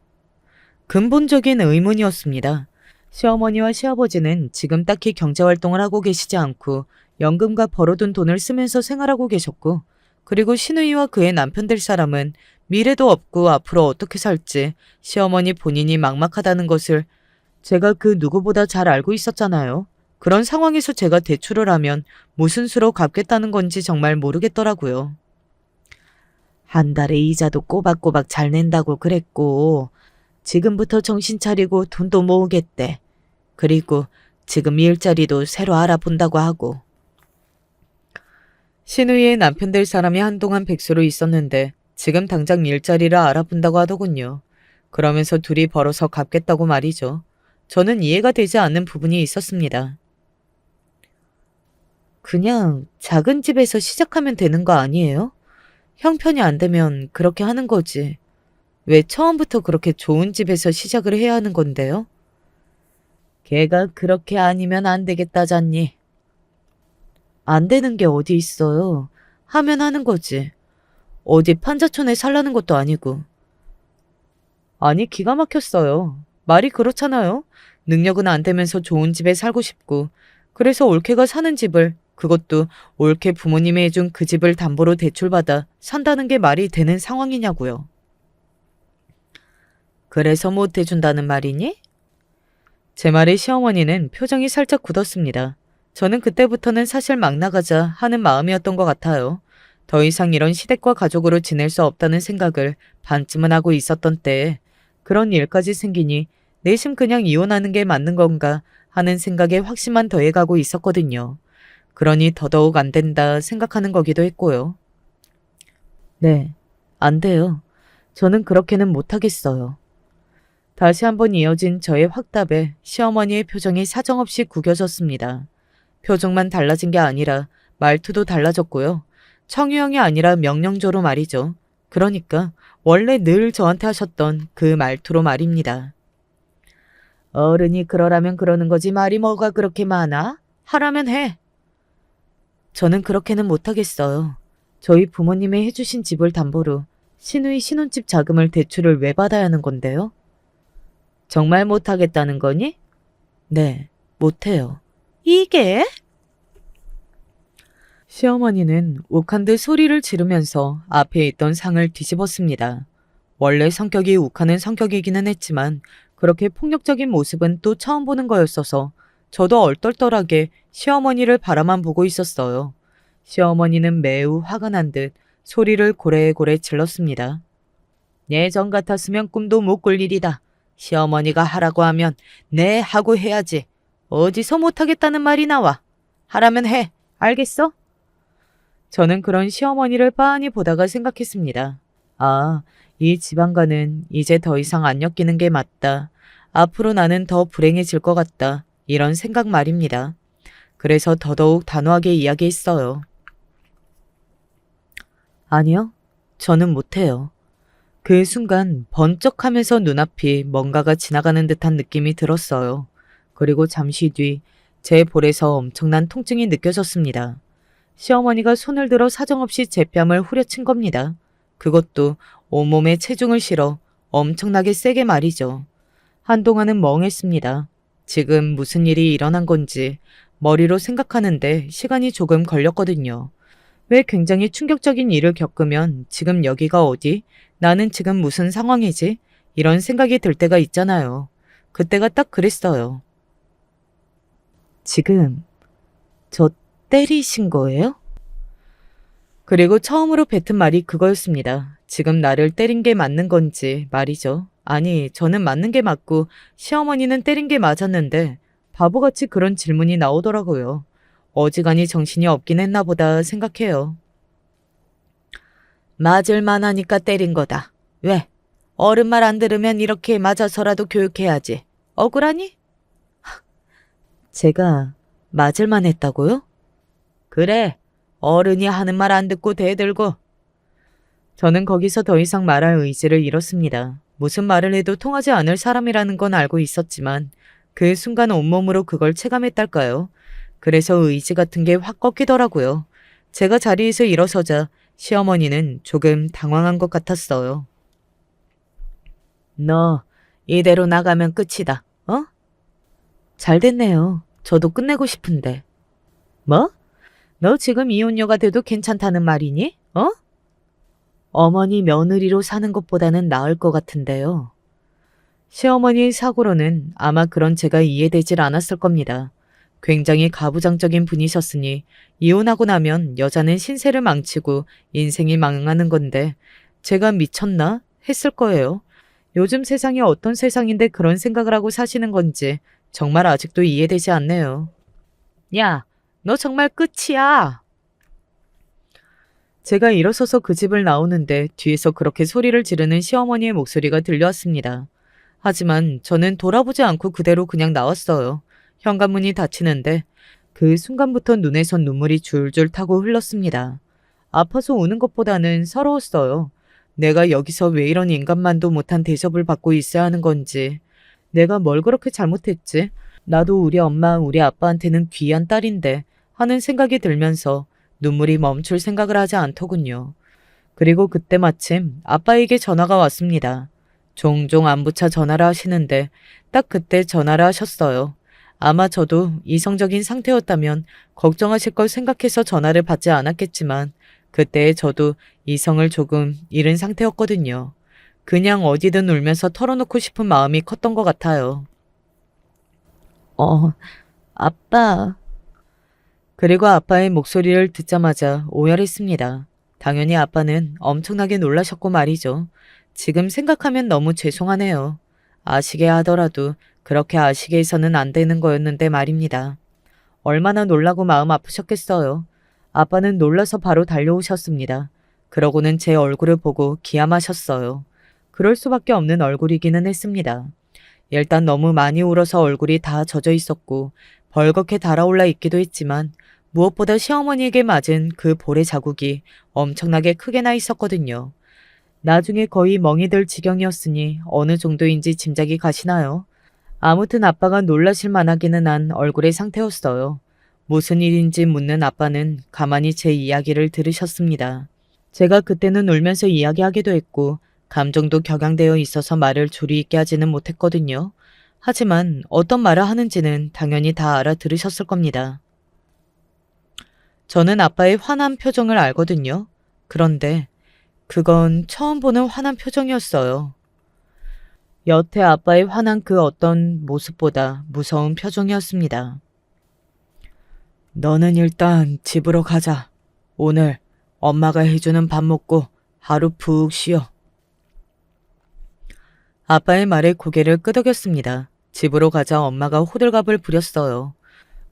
근본적인 의문이었습니다. 시어머니와 시아버지는 지금 딱히 경제활동을 하고 계시지 않고 연금과 벌어둔 돈을 쓰면서 생활하고 계셨고, 그리고 시누이와 그의 남편 될 사람은 미래도 없고 앞으로 어떻게 살지 시어머니 본인이 막막하다는 것을 제가 그 누구보다 잘 알고 있었잖아요. 그런 상황에서 제가 대출을 하면 무슨 수로 갚겠다는 건지 정말 모르겠더라고요. 한 달에 이자도 꼬박꼬박 잘 낸다고 그랬고 지금부터 정신 차리고 돈도 모으겠대. 그리고 지금 일자리도 새로 알아본다고 하고. 신우이의 남편 될 사람이 한동안 백수로 있었는데 지금 당장 일자리를 알아본다고 하더군요. 그러면서 둘이 벌어서 갚겠다고 말이죠. 저는 이해가 되지 않는 부분이 있었습니다. 그냥 작은 집에서 시작하면 되는 거 아니에요? 형편이 안 되면 그렇게 하는 거지. 왜 처음부터 그렇게 좋은 집에서 시작을 해야 하는 건데요? 걔가 그렇게 아니면 안 되겠다잖니. 안 되는 게 어디 있어요. 하면 하는 거지. 어디 판자촌에 살라는 것도 아니고. 아니, 기가 막혔어요. 말이 그렇잖아요. 능력은 안 되면서 좋은 집에 살고 싶고, 그래서 올케가 사는 집을, 그것도 올케 부모님이 해준 그 집을 담보로 대출받아 산다는 게 말이 되는 상황이냐고요. 그래서 못 해준다는 말이니? 제 말에 시어머니는 표정이 살짝 굳었습니다. 저는 그때부터는 사실 막 나가자 하는 마음이었던 것 같아요. 더 이상 이런 시댁과 가족으로 지낼 수 없다는 생각을 반쯤은 하고 있었던 때에 그런 일까지 생기니 내심 그냥 이혼하는 게 맞는 건가 하는 생각에 확신만 더해가고 있었거든요. 그러니 더더욱 안 된다 생각하는 거기도 했고요. 네, 안 돼요. 저는 그렇게는 못하겠어요. 다시 한번 이어진 저의 확답에 시어머니의 표정이 사정없이 구겨졌습니다. 표정만 달라진 게 아니라 말투도 달라졌고요. 청유형이 아니라 명령조로 말이죠. 그러니까 원래 늘 저한테 하셨던 그 말투로 말입니다. 어른이 그러라면 그러는 거지 말이 뭐가 그렇게 많아? 하라면 해. 저는 그렇게는 못하겠어요. 저희 부모님이 해주신 집을 담보로 신우이 신혼집 자금을 대출을 왜 받아야 하는 건데요? 정말 못하겠다는 거니? 네, 못해요. 이게? 시어머니는 욱한 듯 소리를 지르면서 앞에 있던 상을 뒤집었습니다. 원래 성격이 욱하는 성격이기는 했지만 그렇게 폭력적인 모습은 또 처음 보는 거였어서 저도 얼떨떨하게 시어머니를 바라만 보고 있었어요. 시어머니는 매우 화가 난 듯 소리를 고래고래 질렀습니다. 예전 같았으면 꿈도 못 꿀 일이다. 시어머니가 하라고 하면 네 하고 해야지. 어디서 못하겠다는 말이 나와. 하라면 해. 알겠어? 저는 그런 시어머니를 빤히 보다가 생각했습니다. 아, 이 지방과는 이제 더 이상 안 엮이는 게 맞다. 앞으로 나는 더 불행해질 것 같다. 이런 생각 말입니다. 그래서 더더욱 단호하게 이야기했어요. 아니요, 저는 못해요. 그 순간 번쩍하면서 눈앞이 뭔가가 지나가는 듯한 느낌이 들었어요. 그리고 잠시 뒤 제 볼에서 엄청난 통증이 느껴졌습니다. 시어머니가 손을 들어 사정없이 제 뺨을 후려친 겁니다. 그것도 온몸에 체중을 실어 엄청나게 세게 말이죠. 한동안은 멍했습니다. 지금 무슨 일이 일어난 건지 머리로 생각하는데 시간이 조금 걸렸거든요. 왜 굉장히 충격적인 일을 겪으면 지금 여기가 어디? 나는 지금 무슨 상황이지? 이런 생각이 들 때가 있잖아요. 그때가 딱 그랬어요. 지금 저 때리신 거예요? 그리고 처음으로 뱉은 말이 그거였습니다. 지금 나를 때린 게 맞는 건지 말이죠. 아니, 저는 맞는 게 맞고 시어머니는 때린 게 맞았는데 바보같이 그런 질문이 나오더라고요. 어지간히 정신이 없긴 했나 보다 생각해요. 맞을 만하니까 때린 거다. 왜? 어른 말 안 들으면 이렇게 맞아서라도 교육해야지. 억울하니? 제가 맞을 만했다고요? 그래. 어른이 하는 말 안 듣고 대들고. 저는 거기서 더 이상 말할 의지를 잃었습니다. 무슨 말을 해도 통하지 않을 사람이라는 건 알고 있었지만 그 순간 온몸으로 그걸 체감했달까요? 그래서 의지 같은 게 확 꺾이더라고요. 제가 자리에서 일어서자 시어머니는 조금 당황한 것 같았어요. 너 이대로 나가면 끝이다. 어? 잘 됐네요. 저도 끝내고 싶은데. 뭐? 너 지금 이혼녀가 돼도 괜찮다는 말이니? 어? 어머니 며느리로 사는 것보다는 나을 것 같은데요. 시어머니의 사고로는 아마 그런 제가 이해되질 않았을 겁니다. 굉장히 가부장적인 분이셨으니 이혼하고 나면 여자는 신세를 망치고 인생이 망하는 건데 제가 미쳤나 했을 거예요. 요즘 세상이 어떤 세상인데 그런 생각을 하고 사시는 건지 정말 아직도 이해되지 않네요. 야, 너 정말 끝이야. 제가 일어서서 그 집을 나오는데 뒤에서 그렇게 소리를 지르는 시어머니의 목소리가 들려왔습니다. 하지만 저는 돌아보지 않고 그대로 그냥 나왔어요. 현관문이 닫히는데 그 순간부터 눈에선 눈물이 줄줄 타고 흘렀습니다. 아파서 우는 것보다는 서러웠어요. 내가 여기서 왜 이런 인간만도 못한 대접을 받고 있어야 하는 건지. 내가 뭘 그렇게 잘못했지? 나도 우리 엄마, 우리 아빠한테는 귀한 딸인데 하는 생각이 들면서 눈물이 멈출 생각을 하지 않더군요. 그리고 그때 마침 아빠에게 전화가 왔습니다. 종종 안부차 전화를 하시는데 딱 그때 전화를 하셨어요. 아마 저도 이성적인 상태였다면 걱정하실 걸 생각해서 전화를 받지 않았겠지만 그때의 저도 이성을 조금 잃은 상태였거든요. 그냥 어디든 울면서 털어놓고 싶은 마음이 컸던 것 같아요. 아빠. 그리고 아빠의 목소리를 듣자마자 오열했습니다. 당연히 아빠는 엄청나게 놀라셨고 말이죠. 지금 생각하면 너무 죄송하네요. 아시게 하더라도 그렇게 아시게 해서는 안 되는 거였는데 말입니다. 얼마나 놀라고 마음 아프셨겠어요. 아빠는 놀라서 바로 달려오셨습니다. 그러고는 제 얼굴을 보고 기함하셨어요. 그럴 수밖에 없는 얼굴이기는 했습니다. 일단 너무 많이 울어서 얼굴이 다 젖어 있었고 벌겋게 달아올라 있기도 했지만 무엇보다 시어머니에게 맞은 그 볼의 자국이 엄청나게 크게 나 있었거든요. 나중에 거의 멍이 들 지경이었으니 어느 정도인지 짐작이 가시나요? 아무튼 아빠가 놀라실 만하기는 한 얼굴의 상태였어요. 무슨 일인지 묻는 아빠는 가만히 제 이야기를 들으셨습니다. 제가 그때는 울면서 이야기하기도 했고 감정도 격양되어 있어서 말을 조리 있게 하지는 못했거든요. 하지만 어떤 말을 하는지는 당연히 다 알아들으셨을 겁니다. 저는 아빠의 화난 표정을 알거든요. 그런데 그건 처음 보는 화난 표정이었어요. 여태 아빠의 화난 그 어떤 모습보다 무서운 표정이었습니다. 너는 일단 집으로 가자. 오늘 엄마가 해주는 밥 먹고 하루 푹 쉬어. 아빠의 말에 고개를 끄덕였습니다. 집으로 가자 엄마가 호들갑을 부렸어요.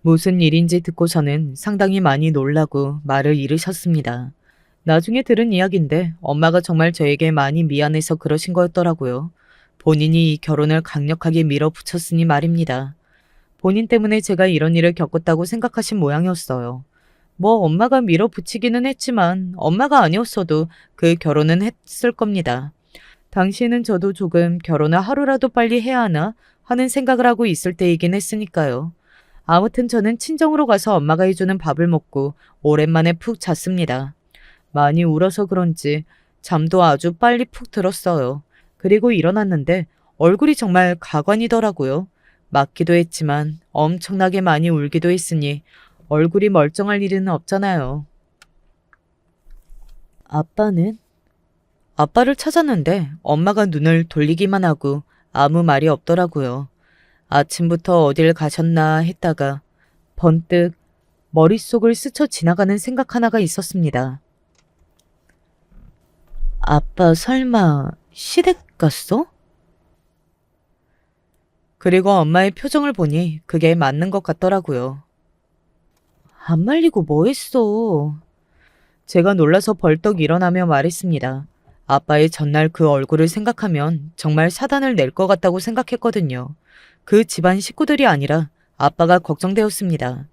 무슨 일인지 듣고서는 상당히 많이 놀라고 말을 잃으셨습니다. 나중에 들은 이야기인데 엄마가 정말 저에게 많이 미안해서 그러신 거였더라고요. 본인이 이 결혼을 강력하게 밀어붙였으니 말입니다. 본인 때문에 제가 이런 일을 겪었다고 생각하신 모양이었어요. 뭐 엄마가 밀어붙이기는 했지만 엄마가 아니었어도 그 결혼은 했을 겁니다. 당시에는 저도 조금 결혼을 하루라도 빨리 해야 하나 하는 생각을 하고 있을 때이긴 했으니까요. 아무튼 저는 친정으로 가서 엄마가 해주는 밥을 먹고 오랜만에 푹 잤습니다. 많이 울어서 그런지 잠도 아주 빨리 푹 들었어요. 그리고 일어났는데 얼굴이 정말 가관이더라고요. 맞기도 했지만 엄청나게 많이 울기도 했으니 얼굴이 멀쩡할 일은 없잖아요. 아빠는? 아빠를 찾았는데 엄마가 눈을 돌리기만 하고 아무 말이 없더라고요. 아침부터 어딜 가셨나 했다가 번뜩 머릿속을 스쳐 지나가는 생각 하나가 있었습니다. 아빠 설마 시댁 갔어? 그리고 엄마의 표정을 보니 그게 맞는 것 같더라고요. 안 말리고 뭐 했어? 제가 놀라서 벌떡 일어나며 말했습니다. 아빠의 전날 그 얼굴을 생각하면 정말 사단을 낼 것 같다고 생각했거든요. 그 집안 식구들이 아니라 아빠가 걱정되었습니다.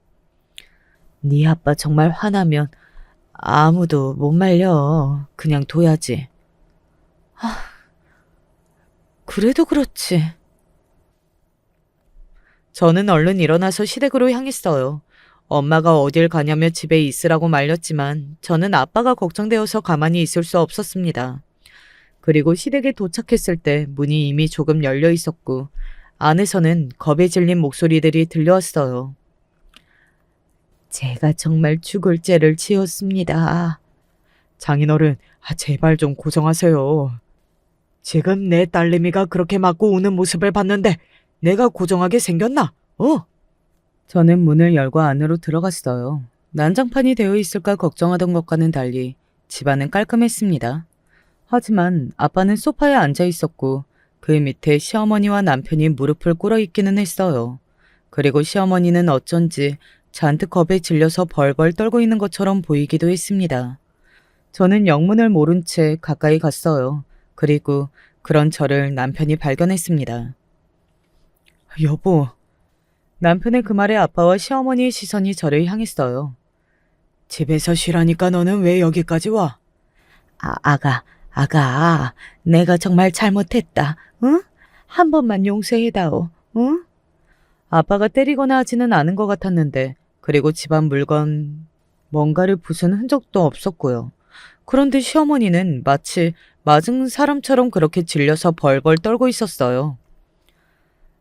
네 아빠 정말 화나면 아무도 못 말려. 그냥 둬야지. 그래도 그렇지. 저는 얼른 일어나서 시댁으로 향했어요. 엄마가 어딜 가냐며 집에 있으라고 말렸지만 저는 아빠가 걱정되어서 가만히 있을 수 없었습니다. 그리고 시댁에 도착했을 때 문이 이미 조금 열려 있었고 안에서는 겁에 질린 목소리들이 들려왔어요. 제가 정말 죽을 죄를 지었습니다. 장인어른, 제발 좀 고정하세요. 지금 내 딸내미가 그렇게 맞고 우는 모습을 봤는데 내가 고정하게 생겼나? 저는 문을 열고 안으로 들어갔어요. 난장판이 되어 있을까 걱정하던 것과는 달리 집안은 깔끔했습니다. 하지만 아빠는 소파에 앉아 있었고 그 밑에 시어머니와 남편이 무릎을 꿇어 있기는 했어요. 그리고 시어머니는 어쩐지 잔뜩 겁에 질려서 벌벌 떨고 있는 것처럼 보이기도 했습니다. 저는 영문을 모른 채 가까이 갔어요. 그리고 그런 저를 남편이 발견했습니다. 여보. 남편의 그 말에 아빠와 시어머니의 시선이 저를 향했어요. 집에서 쉬라니까 너는 왜 여기까지 와? 아가, 내가 정말 잘못했다. 응? 한 번만 용서해다오. 응? 아빠가 때리거나 하지는 않은 것 같았는데, 그리고 집안 물건 뭔가를 부순 흔적도 없었고요. 그런데 시어머니는 마치 맞은 사람처럼 그렇게 질려서 벌벌 떨고 있었어요.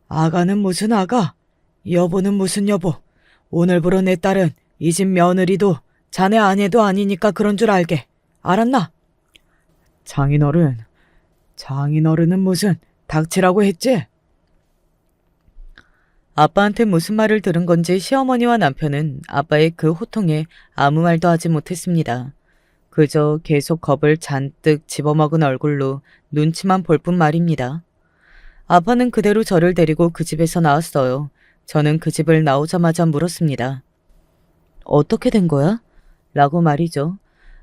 아가는 무슨 아가? 여보는 무슨 여보? 오늘부로 내 딸은 이 집 며느리도 자네 아내도 아니니까 그런 줄 알게. 알았나? 장인어른은 무슨 닥치라고 했지? 아빠한테 무슨 말을 들은 건지 시어머니와 남편은 아빠의 그 호통에 아무 말도 하지 못했습니다. 그저 계속 겁을 잔뜩 집어먹은 얼굴로 눈치만 볼 뿐 말입니다. 아빠는 그대로 저를 데리고 그 집에서 나왔어요. 저는 그 집을 나오자마자 물었습니다. 어떻게 된 거야? 라고 말이죠.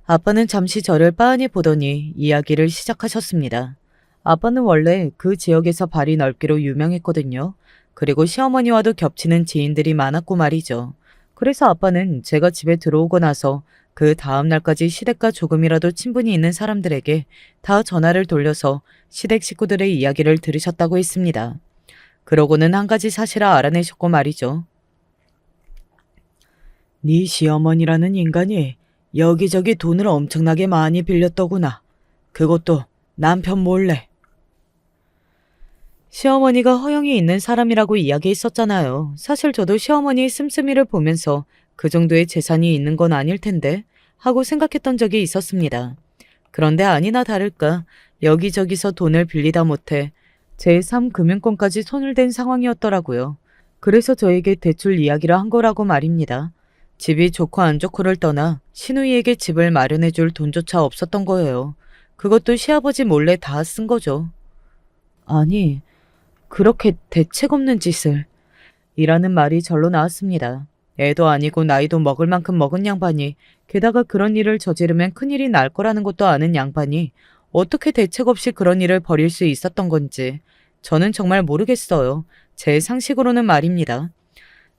아빠는 잠시 저를 빤히 보더니 이야기를 시작하셨습니다. 아빠는 원래 그 지역에서 발이 넓기로 유명했거든요. 그리고 시어머니와도 겹치는 지인들이 많았고 말이죠. 그래서 아빠는 제가 집에 들어오고 나서 그 다음 날까지 시댁과 조금이라도 친분이 있는 사람들에게 다 전화를 돌려서 시댁 식구들의 이야기를 들으셨다고 했습니다. 그러고는 한 가지 사실을 알아내셨고 말이죠. 네 시어머니라는 인간이 여기저기 돈을 엄청나게 많이 빌렸더구나. 그것도 남편 몰래. 시어머니가 허영이 있는 사람이라고 이야기했었잖아요. 사실 저도 시어머니의 씀씀이를 보면서 그 정도의 재산이 있는 건 아닐 텐데 하고 생각했던 적이 있었습니다. 그런데 아니나 다를까 여기저기서 돈을 빌리다 못해 제3금융권까지 손을 댄 상황이었더라고요. 그래서 저에게 대출 이야기를 한 거라고 말입니다. 집이 좋고 안 좋고를 떠나 시누이에게 집을 마련해 줄 돈조차 없었던 거예요. 그것도 시아버지 몰래 다 쓴 거죠. 아니, 그렇게 대책 없는 짓을. 이라는 말이 절로 나왔습니다. 애도 아니고 나이도 먹을 만큼 먹은 양반이 게다가 그런 일을 저지르면 큰일이 날 거라는 것도 아는 양반이 어떻게 대책 없이 그런 일을 벌일 수 있었던 건지 저는 정말 모르겠어요. 제 상식으로는 말입니다.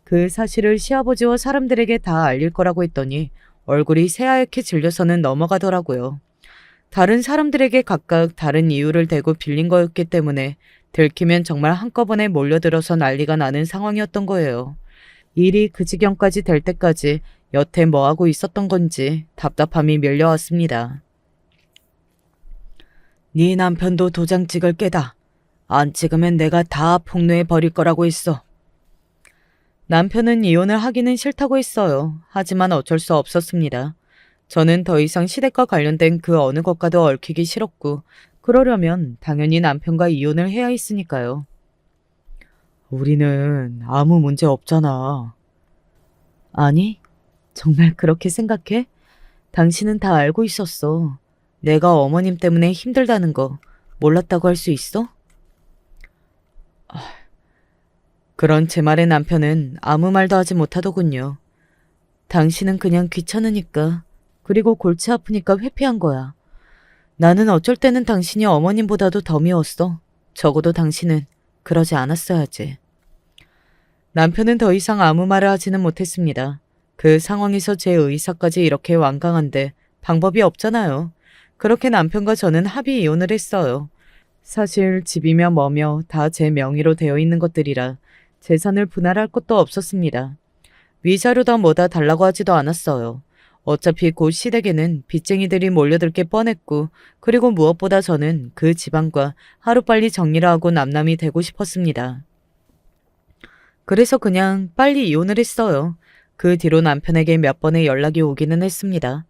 그 사실을 시아버지와 사람들에게 다 알릴 거라고 했더니 얼굴이 새하얗게 질려서는 넘어가더라고요. 다른 사람들에게 각각 다른 이유를 대고 빌린 거였기 때문에 들키면 정말 한꺼번에 몰려들어서 난리가 나는 상황이었던 거예요. 일이 그 지경까지 될 때까지 여태 뭐하고 있었던 건지 답답함이 밀려왔습니다. 네 남편도 도장 찍을 게다. 안 찍으면 내가 다 폭로해 버릴 거라고 했어. 남편은 이혼을 하기는 싫다고 했어요. 하지만 어쩔 수 없었습니다. 저는 더 이상 시댁과 관련된 그 어느 것과도 얽히기 싫었고 그러려면 당연히 남편과 이혼을 해야 했으니까요. 우리는 아무 문제 없잖아. 아니, 정말 그렇게 생각해? 당신은 다 알고 있었어. 내가 어머님 때문에 힘들다는 거 몰랐다고 할 수 있어? 그런 제 말에 남편은 아무 말도 하지 못하더군요. 당신은 그냥 귀찮으니까, 그리고 골치 아프니까 회피한 거야. 나는 어쩔 때는 당신이 어머님보다도 더 미웠어. 적어도 당신은 그러지 않았어야지. 남편은 더 이상 아무 말을 하지는 못했습니다. 그 상황에서 제 의사까지 이렇게 완강한데 방법이 없잖아요. 그렇게 남편과 저는 합의 이혼을 했어요. 사실 집이며 뭐며 다 제 명의로 되어 있는 것들이라 재산을 분할할 것도 없었습니다. 위자료다 뭐다 달라고 하지도 않았어요. 어차피 곧 시댁에는 빚쟁이들이 몰려들 게 뻔했고 그리고 무엇보다 저는 그 집안과 하루빨리 정리를 하고 남남이 되고 싶었습니다. 그래서 그냥 빨리 이혼을 했어요. 그 뒤로 남편에게 몇 번의 연락이 오기는 했습니다.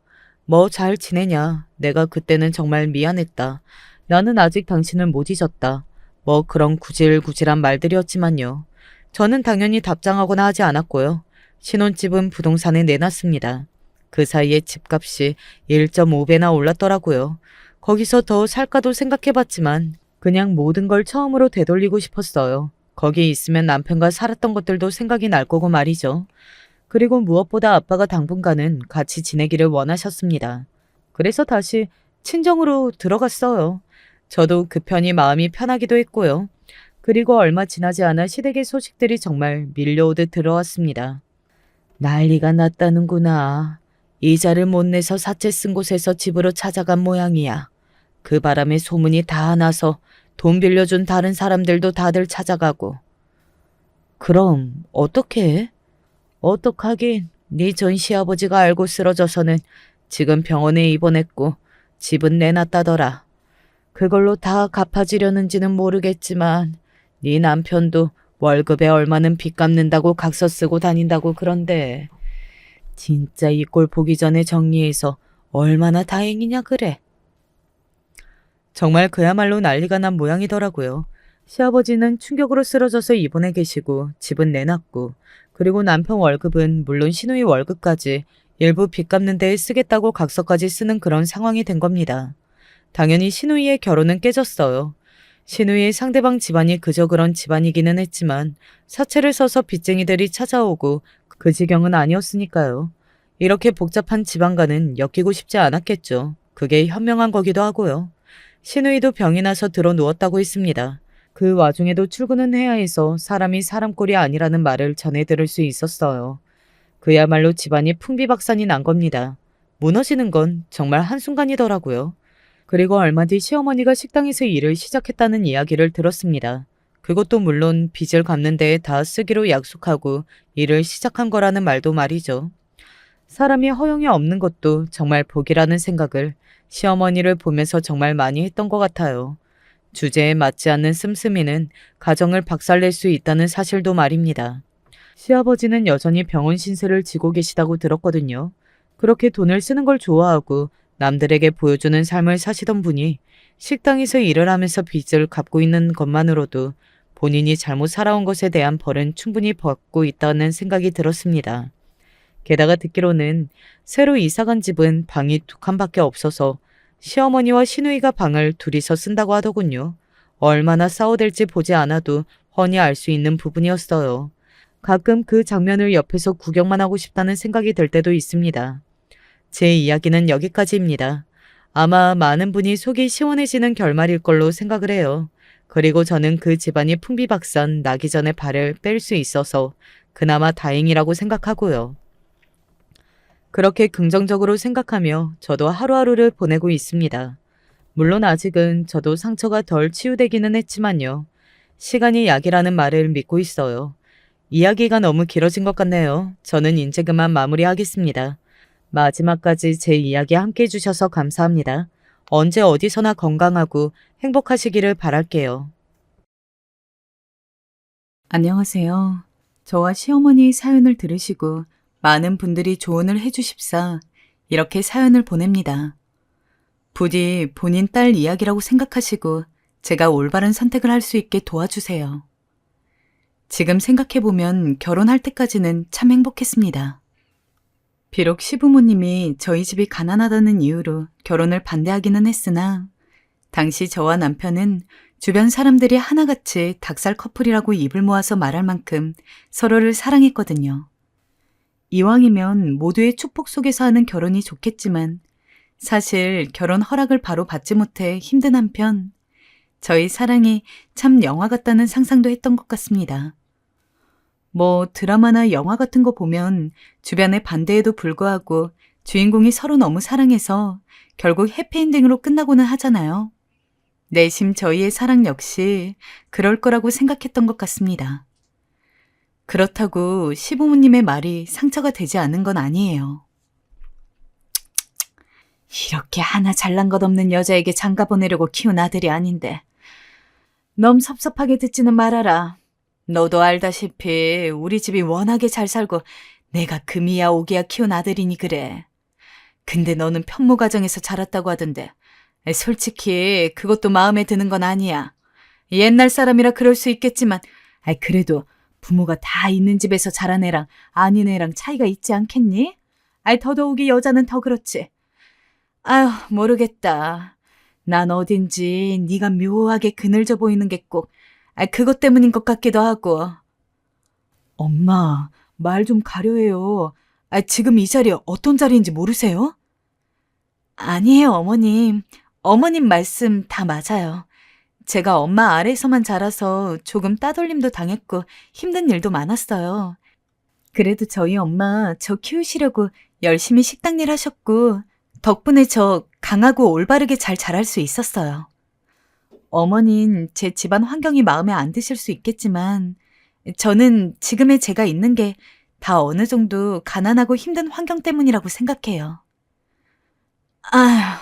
뭐 잘 지내냐. 내가 그때는 정말 미안했다. 나는 아직 당신을 못 잊었다. 뭐 그런 구질구질한 말들이었지만요. 저는 당연히 답장하거나 하지 않았고요. 신혼집은 부동산에 내놨습니다. 그 사이에 집값이 1.5배나 올랐더라고요. 거기서 더 살까도 생각해봤지만 그냥 모든 걸 처음으로 되돌리고 싶었어요. 거기 있으면 남편과 살았던 것들도 생각이 날 거고 말이죠. 그리고 무엇보다 아빠가 당분간은 같이 지내기를 원하셨습니다. 그래서 다시 친정으로 들어갔어요. 저도 그 편이 마음이 편하기도 했고요. 그리고 얼마 지나지 않아 시댁의 소식들이 정말 밀려오듯 들어왔습니다. 난리가 났다는구나. 이자를 못 내서 사채 쓴 곳에서 집으로 찾아간 모양이야. 그 바람에 소문이 다 나서 돈 빌려준 다른 사람들도 다들 찾아가고. 그럼 어떻게 해? 어떡하긴. 네 전 시아버지가 알고 쓰러져서는 지금 병원에 입원했고 집은 내놨다더라. 그걸로 다 갚아지려는지는 모르겠지만 네 남편도 월급에 얼마는 빚 갚는다고 각서 쓰고 다닌다고 그런데 진짜 이 꼴 보기 전에 정리해서 얼마나 다행이냐 그래. 정말 그야말로 난리가 난 모양이더라고요. 시아버지는 충격으로 쓰러져서 입원해 계시고 집은 내놨고 그리고 남편 월급은 물론 시누이 월급까지 일부 빚 갚는 데에 쓰겠다고 각서까지 쓰는 그런 상황이 된 겁니다. 당연히 시누이의 결혼은 깨졌어요. 시누이의 상대방 집안이 그저 그런 집안이기는 했지만 사채를 써서 빚쟁이들이 찾아오고 그 지경은 아니었으니까요. 이렇게 복잡한 집안과는 엮이고 싶지 않았겠죠. 그게 현명한 거기도 하고요. 시누이도 병이 나서 들어 누웠다고 했습니다. 그 와중에도 출근은 해야 해서 사람이 사람 꼴이 아니라는 말을 전해 들을 수 있었어요. 그야말로 집안이 풍비박산이 난 겁니다. 무너지는 건 정말 한순간이더라고요. 그리고 얼마 뒤 시어머니가 식당에서 일을 시작했다는 이야기를 들었습니다. 그것도 물론 빚을 갚는 데에 다 쓰기로 약속하고 일을 시작한 거라는 말도 말이죠. 사람이 허용이 없는 것도 정말 복이라는 생각을 시어머니를 보면서 정말 많이 했던 것 같아요. 주제에 맞지 않는 씀씀이는 가정을 박살낼 수 있다는 사실도 말입니다. 시아버지는 여전히 병원 신세를 지고 계시다고 들었거든요. 그렇게 돈을 쓰는 걸 좋아하고 남들에게 보여주는 삶을 사시던 분이 식당에서 일을 하면서 빚을 갚고 있는 것만으로도 본인이 잘못 살아온 것에 대한 벌은 충분히 받고 있다는 생각이 들었습니다. 게다가 듣기로는 새로 이사간 집은 방이 2칸밖에 없어서 시어머니와 시누이가 방을 둘이서 쓴다고 하더군요. 얼마나 싸워댈지 보지 않아도 훤히 알 수 있는 부분이었어요. 가끔 그 장면을 옆에서 구경만 하고 싶다는 생각이 들 때도 있습니다. 제 이야기는 여기까지입니다. 아마 많은 분이 속이 시원해지는 결말일 걸로 생각을 해요. 그리고 저는 그 집안이 풍비박산 나기 전에 발을 뺄 수 있어서 그나마 다행이라고 생각하고요. 그렇게 긍정적으로 생각하며 저도 하루하루를 보내고 있습니다. 물론 아직은 저도 상처가 덜 치유되기는 했지만요. 시간이 약이라는 말을 믿고 있어요. 이야기가 너무 길어진 것 같네요. 저는 이제 그만 마무리하겠습니다. 마지막까지 제 이야기 함께 해주셔서 감사합니다. 언제 어디서나 건강하고 행복하시기를 바랄게요. 안녕하세요. 저와 시어머니의 사연을 들으시고 많은 분들이 조언을 해주십사 이렇게 사연을 보냅니다. 부디 본인 딸 이야기라고 생각하시고 제가 올바른 선택을 할 수 있게 도와주세요. 지금 생각해보면 결혼할 때까지는 참 행복했습니다. 비록 시부모님이 저희 집이 가난하다는 이유로 결혼을 반대하기는 했으나 당시 저와 남편은 주변 사람들이 하나같이 닭살 커플이라고 입을 모아서 말할 만큼 서로를 사랑했거든요. 이왕이면 모두의 축복 속에서 하는 결혼이 좋겠지만 사실 결혼 허락을 바로 받지 못해 힘든 한편 저희 사랑이 참 영화 같다는 상상도 했던 것 같습니다. 뭐 드라마나 영화 같은 거 보면 주변의 반대에도 불구하고 주인공이 서로 너무 사랑해서 결국 해피엔딩으로 끝나고는 하잖아요. 내심 저희의 사랑 역시 그럴 거라고 생각했던 것 같습니다. 그렇다고 시부모님의 말이 상처가 되지 않은 건 아니에요. 이렇게 하나 잘난 것 없는 여자에게 장가 보내려고 키운 아들이 아닌데 너무 섭섭하게 듣지는 말아라. 너도 알다시피 우리 집이 워낙에 잘 살고 내가 금이야 오기야 키운 아들이니 그래. 근데 너는 편모 가정에서 자랐다고 하던데 솔직히 그것도 마음에 드는 건 아니야. 옛날 사람이라 그럴 수 있겠지만 그래도 부모가 다 있는 집에서 자란 애랑 아닌 애랑 차이가 있지 않겠니? 더더욱이 여자는 더 그렇지. 아휴 모르겠다. 난 어딘지 네가 묘하게 그늘져 보이는 게 꼭 그것 때문인 것 같기도 하고. 엄마, 말 좀 가려해요. 지금 이 자리 어떤 자리인지 모르세요? 아니에요, 어머님. 어머님 말씀 다 맞아요. 제가 엄마 아래에서만 자라서 조금 따돌림도 당했고 힘든 일도 많았어요. 그래도 저희 엄마 저 키우시려고 열심히 식당 일 하셨고 덕분에 저 강하고 올바르게 잘 자랄 수 있었어요. 어머닌 제 집안 환경이 마음에 안 드실 수 있겠지만 저는 지금의 제가 있는 게 다 어느 정도 가난하고 힘든 환경 때문이라고 생각해요. 아휴.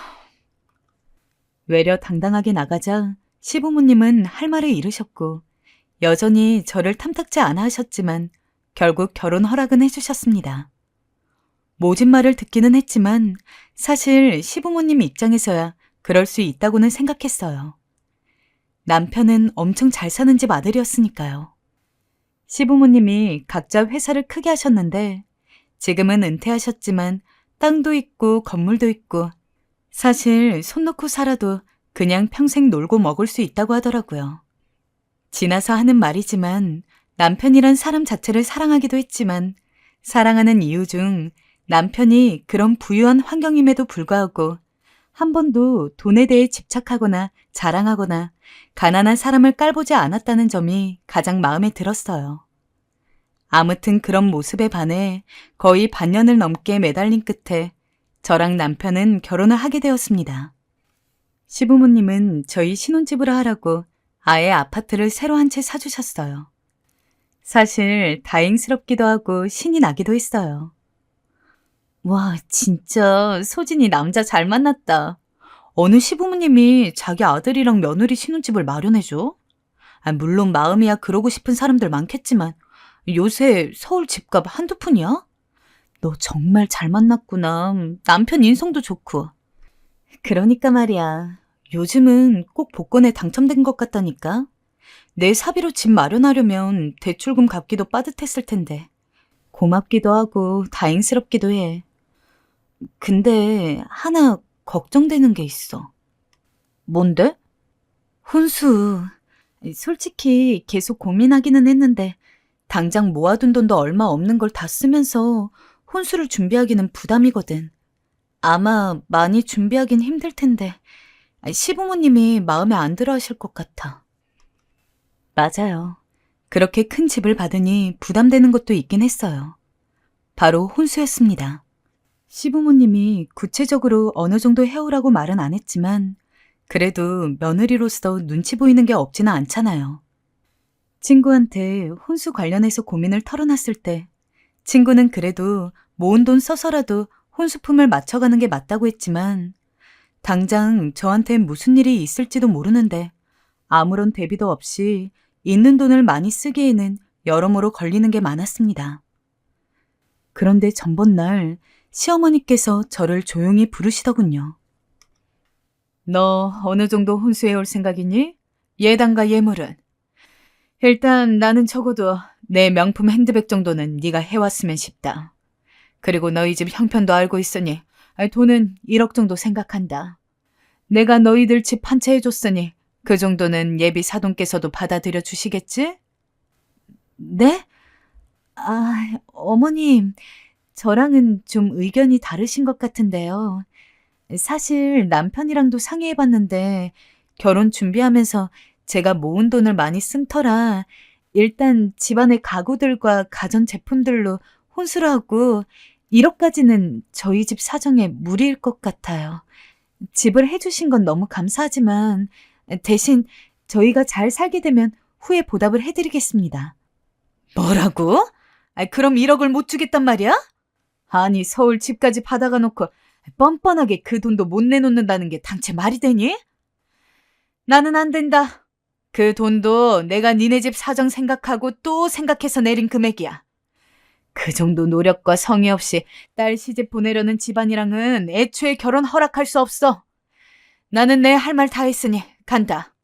외려 당당하게 나가자 시부모님은 할 말을 잃으셨고 여전히 저를 탐탁지 않아 하셨지만 결국 결혼 허락은 해주셨습니다. 모진 말을 듣기는 했지만 사실 시부모님 입장에서야 그럴 수 있다고는 생각했어요. 남편은 엄청 잘 사는 집 아들이었으니까요. 시부모님이 각자 회사를 크게 하셨는데 지금은 은퇴하셨지만 땅도 있고 건물도 있고 사실 손 놓고 살아도 그냥 평생 놀고 먹을 수 있다고 하더라고요. 지나서 하는 말이지만 남편이란 사람 자체를 사랑하기도 했지만 사랑하는 이유 중 남편이 그런 부유한 환경임에도 불구하고 한 번도 돈에 대해 집착하거나 자랑하거나 가난한 사람을 깔보지 않았다는 점이 가장 마음에 들었어요. 아무튼 그런 모습에 반해 거의 반년을 넘게 매달린 끝에 저랑 남편은 결혼을 하게 되었습니다. 시부모님은 저희 신혼집으로 하라고 아예 아파트를 새로 한 채 사주셨어요. 사실 다행스럽기도 하고 신이 나기도 했어요. 와, 진짜 소진이 남자 잘 만났다. 어느 시부모님이 자기 아들이랑 며느리 신혼집을 마련해줘? 물론 마음이야 그러고 싶은 사람들 많겠지만 요새 서울 집값 한두 푼이야? 너 정말 잘 만났구나. 남편 인성도 좋고. 그러니까 말이야. 요즘은 꼭 복권에 당첨된 것 같다니까. 내 사비로 집 마련하려면 대출금 갚기도 빠듯했을 텐데. 고맙기도 하고 다행스럽기도 해. 근데 하나 걱정되는 게 있어. 뭔데? 혼수. 솔직히 계속 고민하기는 했는데 당장 모아둔 돈도 얼마 없는 걸 다 쓰면서 혼수를 준비하기는 부담이거든. 아마 많이 준비하긴 힘들 텐데 시부모님이 마음에 안 들어 하실 것 같아. 맞아요. 그렇게 큰 집을 받으니 부담되는 것도 있긴 했어요. 바로 혼수였습니다. 시부모님이 구체적으로 어느 정도 해오라고 말은 안 했지만 그래도 며느리로서 눈치 보이는 게 없지는 않잖아요. 친구한테 혼수 관련해서 고민을 털어놨을 때 친구는 그래도 모은 돈 써서라도 혼수품을 맞춰가는 게 맞다고 했지만 당장 저한테 무슨 일이 있을지도 모르는데 아무런 대비도 없이 있는 돈을 많이 쓰기에는 여러모로 걸리는 게 많았습니다. 그런데 전번날 시어머니께서 저를 조용히 부르시더군요. 너 어느 정도 혼수해 올 생각이니? 예단과 예물은? 일단 나는 적어도 내 명품 핸드백 정도는 네가 해왔으면 싶다. 그리고 너희 집 형편도 알고 있으니 돈은 1억 정도 생각한다. 내가 너희들 집 한 채 해줬으니 그 정도는 예비 사돈께서도 받아들여 주시겠지? 네? 어머님, 저랑은 좀 의견이 다르신 것 같은데요. 사실 남편이랑도 상의해봤는데 결혼 준비하면서 제가 모은 돈을 많이 쓴 터라 일단 집안의 가구들과 가전제품들로 혼수를 하고 1억까지는 저희 집 사정에 무리일 것 같아요. 집을 해주신 건 너무 감사하지만 대신 저희가 잘 살게 되면 후에 보답을 해드리겠습니다. 뭐라고? 그럼 1억을 못 주겠단 말이야? 아니 서울 집까지 받아가 놓고 뻔뻔하게 그 돈도 못 내놓는다는 게 당최 말이 되니? 나는 안 된다. 그 돈도 내가 니네 집 사정 생각하고 또 생각해서 내린 금액이야. 그 정도 노력과 성의 없이 딸 시집 보내려는 집안이랑은 애초에 결혼 허락할 수 없어. 나는 내 할 말 다 했으니 간다.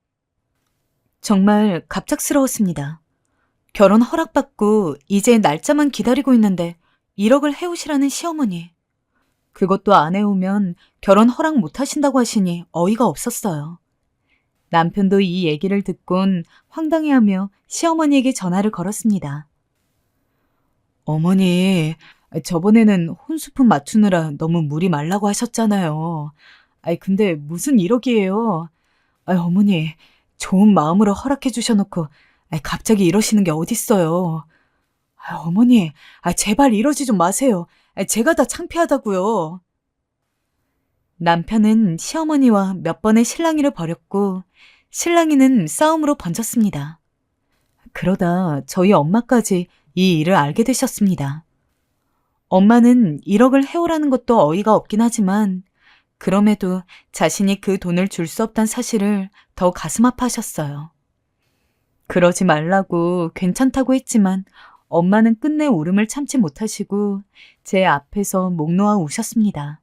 정말 갑작스러웠습니다. 결혼 허락받고 이제 날짜만 기다리고 있는데 1억을 해오시라는 시어머니. 그것도 안 해오면 결혼 허락 못 하신다고 하시니 어이가 없었어요. 남편도 이 얘기를 듣곤 황당해하며 시어머니에게 전화를 걸었습니다. 어머니, 저번에는 혼수품 맞추느라 너무 무리 말라고 하셨잖아요. 근데 무슨 1억이에요? 어머니, 좋은 마음으로 허락해 주셔놓고 갑자기 이러시는 게 어딨어요. 어머니, 제발 이러지 좀 마세요. 제가 다 창피하다고요. 남편은 시어머니와 몇 번의 실랑이를 벌였고 신랑이는 싸움으로 번졌습니다. 그러다 저희 엄마까지 이 일을 알게 되셨습니다. 엄마는 1억을 해오라는 것도 어이가 없긴 하지만 그럼에도 자신이 그 돈을 줄 수 없다는 사실을 더 가슴 아파하셨어요. 그러지 말라고 괜찮다고 했지만 엄마는 끝내 울음을 참지 못하시고 제 앞에서 목 놓아 우셨습니다.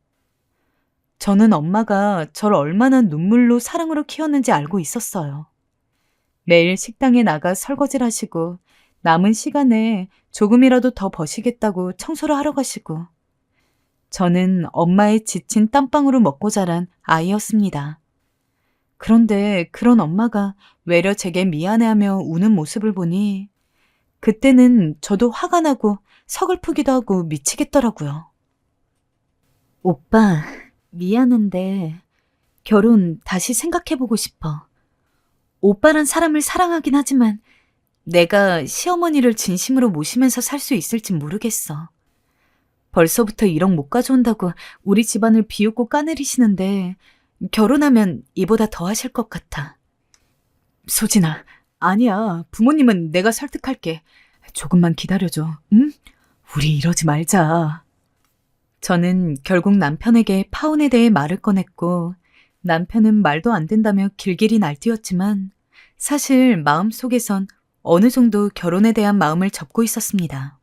저는 엄마가 저를 얼마나 눈물로 사랑으로 키웠는지 알고 있었어요. 매일 식당에 나가 설거지를 하시고 남은 시간에 조금이라도 더 버시겠다고 청소를 하러 가시고 저는 엄마의 지친 땀방으로 먹고 자란 아이였습니다. 그런데 그런 엄마가 외려 제게 미안해하며 우는 모습을 보니 그때는 저도 화가 나고 서글프기도 하고 미치겠더라고요. 오빠, 미안한데 결혼 다시 생각해보고 싶어. 오빠란 사람을 사랑하긴 하지만 내가 시어머니를 진심으로 모시면서 살 수 있을진 모르겠어. 벌써부터 1억 못 가져온다고 우리 집안을 비웃고 까내리시는데 결혼하면 이보다 더 하실 것 같아. 소진아, 아니야. 부모님은 내가 설득할게. 조금만 기다려줘, 응? 우리 이러지 말자. 저는 결국 남편에게 파혼에 대해 말을 꺼냈고 남편은 말도 안 된다며 길길이 날뛰었지만 사실 마음속에선 어느 정도 결혼에 대한 마음을 접고 있었습니다.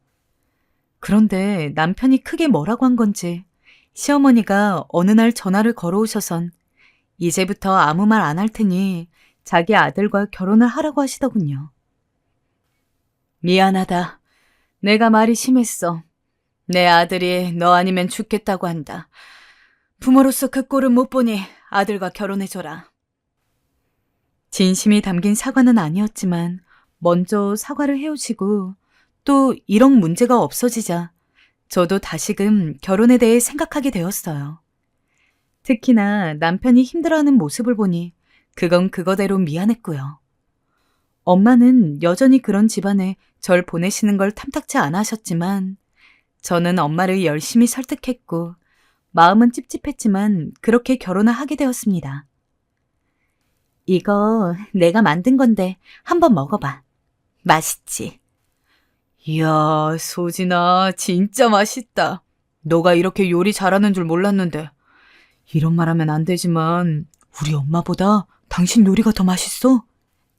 그런데 남편이 크게 뭐라고 한 건지 시어머니가 어느 날 전화를 걸어오셔선 이제부터 아무 말 안 할 테니 자기 아들과 결혼을 하라고 하시더군요. 미안하다. 내가 말이 심했어. 내 아들이 너 아니면 죽겠다고 한다. 부모로서 그 꼴은 못 보니 아들과 결혼해줘라. 진심이 담긴 사과는 아니었지만 먼저 사과를 해오시고 또 1억 문제가 없어지자 저도 다시금 결혼에 대해 생각하게 되었어요. 특히나 남편이 힘들어하는 모습을 보니 그건 그거대로 미안했고요. 엄마는 여전히 그런 집안에 절 보내시는 걸 탐탁치 않아 하셨지만 저는 엄마를 열심히 설득했고 마음은 찝찝했지만 그렇게 결혼을 하게 되었습니다. 이거 내가 만든 건데 한번 먹어봐. 맛있지? 이야, 소진아, 진짜 맛있다. 너가 이렇게 요리 잘하는 줄 몰랐는데. 이런 말 하면 안 되지만 우리 엄마보다 당신 요리가 더 맛있어.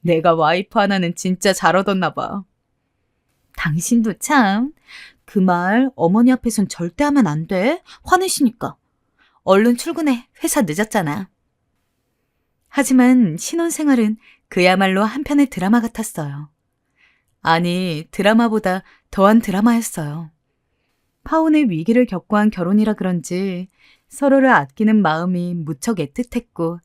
내가 와이프 하나는 진짜 잘 얻었나 봐. 당신도 참. 그 말 어머니 앞에선 절대 하면 안 돼. 화내시니까. 얼른 출근해. 회사 늦었잖아. 하지만 신혼생활은 그야말로 한편의 드라마 같았어요. 아니, 드라마보다 더한 드라마였어요. 파혼의 위기를 겪고 한 결혼이라 그런지 서로를 아끼는 마음이 무척 애틋했고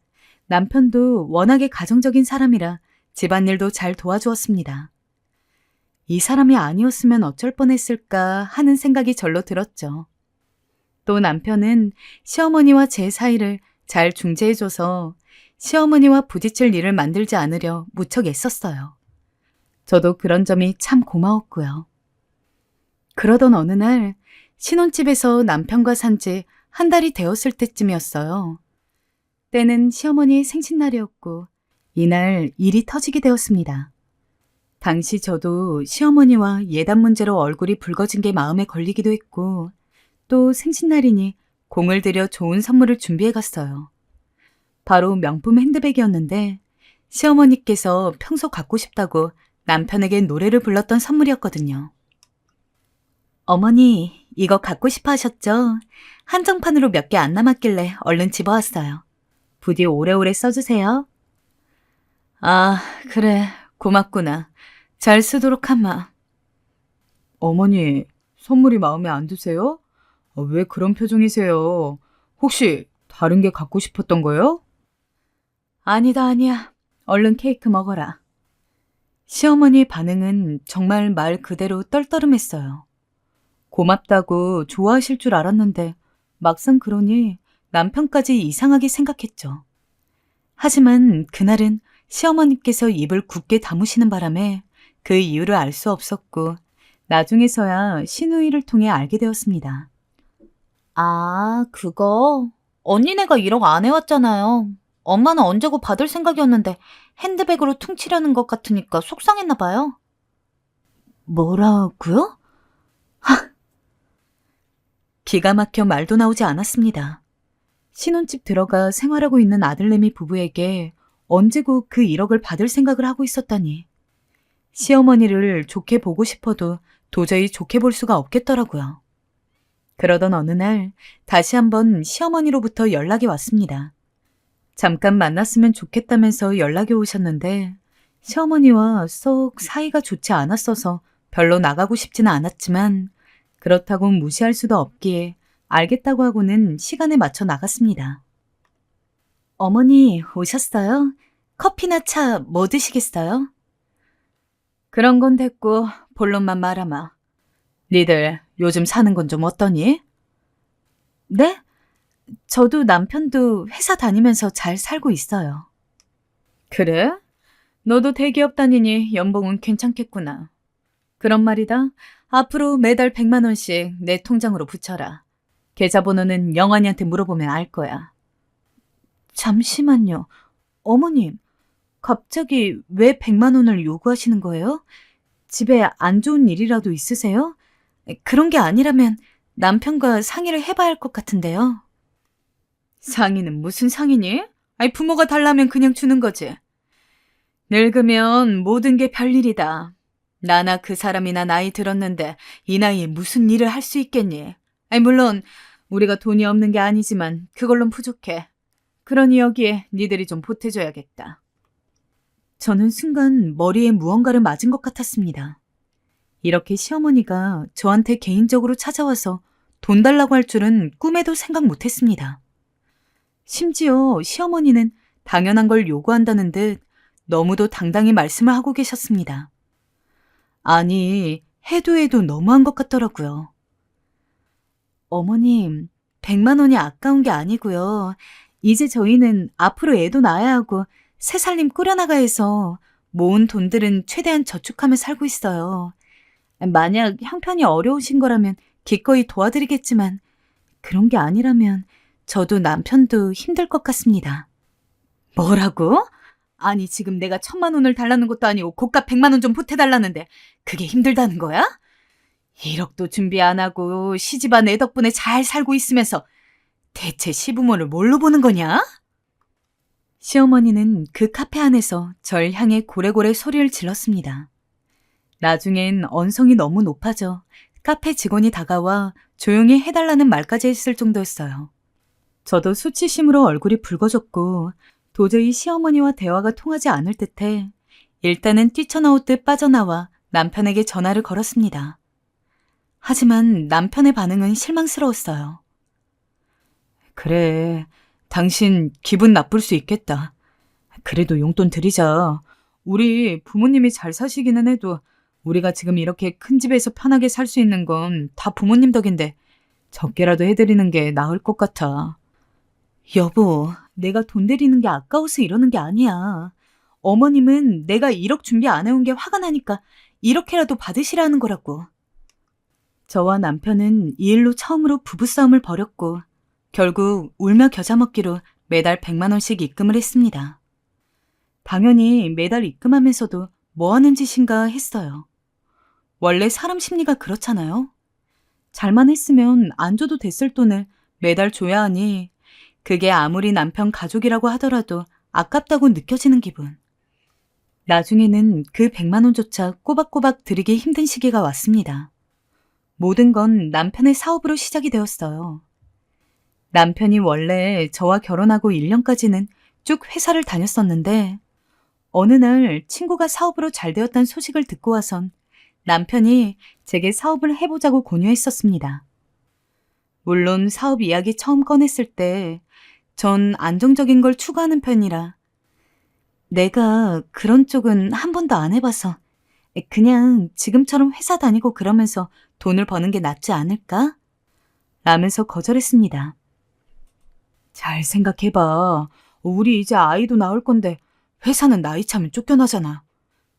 남편도 워낙에 가정적인 사람이라 집안일도 잘 도와주었습니다. 이 사람이 아니었으면 어쩔 뻔했을까 하는 생각이 절로 들었죠. 또 남편은 시어머니와 제 사이를 잘 중재해줘서 시어머니와 부딪힐 일을 만들지 않으려 무척 애썼어요. 저도 그런 점이 참 고마웠고요. 그러던 어느 날 신혼집에서 남편과 산 지 한 달이 되었을 때쯤이었어요. 때는 시어머니의 생신날이었고 이날 일이 터지게 되었습니다. 당시 저도 시어머니와 예단 문제로 얼굴이 붉어진 게 마음에 걸리기도 했고 또 생신날이니 공을 들여 좋은 선물을 준비해 갔어요. 바로 명품 핸드백이었는데 시어머니께서 평소 갖고 싶다고 남편에게 노래를 불렀던 선물이었거든요. 어머니, 이거 갖고 싶어 하셨죠? 한정판으로 몇 개 안 남았길래 얼른 집어왔어요. 부디 오래오래 써주세요. 아, 그래. 고맙구나. 잘 쓰도록 하마. 어머니, 선물이 마음에 안 드세요? 왜 그런 표정이세요? 혹시 다른 게 갖고 싶었던 거요? 아니야. 얼른 케이크 먹어라. 시어머니 반응은 정말 말 그대로 떨떠름했어요. 고맙다고 좋아하실 줄 알았는데 막상 그러니 남편까지 이상하게 생각했죠. 하지만 그날은 시어머니께서 입을 굳게 다무시는 바람에 그 이유를 알 수 없었고 나중에서야 시누이를 통해 알게 되었습니다. 아, 그거? 언니네가 1억 안 해왔잖아요. 엄마는 언제고 받을 생각이었는데 핸드백으로 퉁치려는 것 같으니까 속상했나 봐요. 뭐라고요? 기가 막혀 말도 나오지 않았습니다. 신혼집 들어가 생활하고 있는 아들내미 부부에게 언제고 그 1억을 받을 생각을 하고 있었다니. 시어머니를 좋게 보고 싶어도 도저히 좋게 볼 수가 없겠더라고요. 그러던 어느 날 다시 한번 시어머니로부터 연락이 왔습니다. 잠깐 만났으면 좋겠다면서 연락이 오셨는데 시어머니와 썩 사이가 좋지 않았어서 별로 나가고 싶지는 않았지만 그렇다고 무시할 수도 없기에 알겠다고 하고는 시간에 맞춰 나갔습니다. 어머니 오셨어요? 커피나 차 뭐 드시겠어요? 그런 건 됐고 본론만 말아마. 니들 요즘 사는 건 좀 어떠니? 네? 저도 남편도 회사 다니면서 잘 살고 있어요. 그래? 너도 대기업 다니니 연봉은 괜찮겠구나. 그런 말이다. 앞으로 매달 100만 원씩 내 통장으로 붙여라. 계좌번호는 영환이한테 물어보면 알 거야. 잠시만요. 어머님, 갑자기 왜 100만 원을 요구하시는 거예요? 집에 안 좋은 일이라도 있으세요? 그런 게 아니라면 남편과 상의를 해봐야 할 것 같은데요. 상의는 무슨 상의니? 아니, 부모가 달라면 그냥 주는 거지. 늙으면 모든 게 별일이다. 나나 그 사람이나 나이 들었는데 이 나이에 무슨 일을 할 수 있겠니? 아니, 물론 우리가 돈이 없는 게 아니지만 그걸론 부족해. 그러니 여기에 니들이 좀 보태줘야겠다. 저는 순간 머리에 무언가를 맞은 것 같았습니다. 이렇게 시어머니가 저한테 개인적으로 찾아와서 돈 달라고 할 줄은 꿈에도 생각 못했습니다. 심지어 시어머니는 당연한 걸 요구한다는 듯 너무도 당당히 말씀을 하고 계셨습니다. 아니, 해도 너무한 것 같더라고요. 어머님, 100만 원이 아까운 게 아니고요. 이제 저희는 앞으로 애도 낳아야 하고 새 살림 꾸려나가 해서 모은 돈들은 최대한 저축하며 살고 있어요. 만약 형편이 어려우신 거라면 기꺼이 도와드리겠지만 그런 게 아니라면 저도 남편도 힘들 것 같습니다. 뭐라고? 아니, 지금 내가 1,000만 원을 달라는 것도 아니고 고가 100만 원 좀 보태달라는데 그게 힘들다는 거야? 1억도 준비 안 하고 시집안 애 덕분에 잘 살고 있으면서 대체 시부모를 뭘로 보는 거냐? 시어머니는 그 카페 안에서 절 향해 고래고래 소리를 질렀습니다. 나중엔 언성이 너무 높아져 카페 직원이 다가와 조용히 해달라는 말까지 했을 정도였어요. 저도 수치심으로 얼굴이 붉어졌고 도저히 시어머니와 대화가 통하지 않을 듯해 일단은 뛰쳐나오듯 빠져나와 남편에게 전화를 걸었습니다. 하지만 남편의 반응은 실망스러웠어요. 그래, 당신 기분 나쁠 수 있겠다. 그래도 용돈 드리자. 우리 부모님이 잘 사시기는 해도 우리가 지금 이렇게 큰 집에서 편하게 살 수 있는 건 다 부모님 덕인데 적게라도 해드리는 게 나을 것 같아. 여보, 내가 돈 드리는 게 아까워서 이러는 게 아니야. 어머님은 내가 1억 준비 안 해온 게 화가 나니까 이렇게라도 받으시라는 거라고. 저와 남편은 이 일로 처음으로 부부싸움을 벌였고 결국 울며 겨자 먹기로 매달 100만 원씩 입금을 했습니다. 당연히 매달 입금하면서도 뭐 하는 짓인가 했어요. 원래 사람 심리가 그렇잖아요. 잘만 했으면 안 줘도 됐을 돈을 매달 줘야 하니 그게 아무리 남편 가족이라고 하더라도 아깝다고 느껴지는 기분. 나중에는 그 100만 원조차 꼬박꼬박 드리기 힘든 시기가 왔습니다. 모든 건 남편의 사업으로 시작이 되었어요. 남편이 원래 저와 결혼하고 1년까지는 쭉 회사를 다녔었는데 어느 날 친구가 사업으로 잘 되었다는 소식을 듣고 와선 남편이 제게 사업을 해보자고 권유했었습니다. 물론 사업 이야기 처음 꺼냈을 때 전 안정적인 걸 추구하는 편이라 내가 그런 쪽은 한 번도 안 해봐서 그냥 지금처럼 회사 다니고 그러면서 돈을 버는 게 낫지 않을까? 라면서 거절했습니다. 잘 생각해봐. 우리 이제 아이도 낳을 건데 회사는 나이 차면 쫓겨나잖아.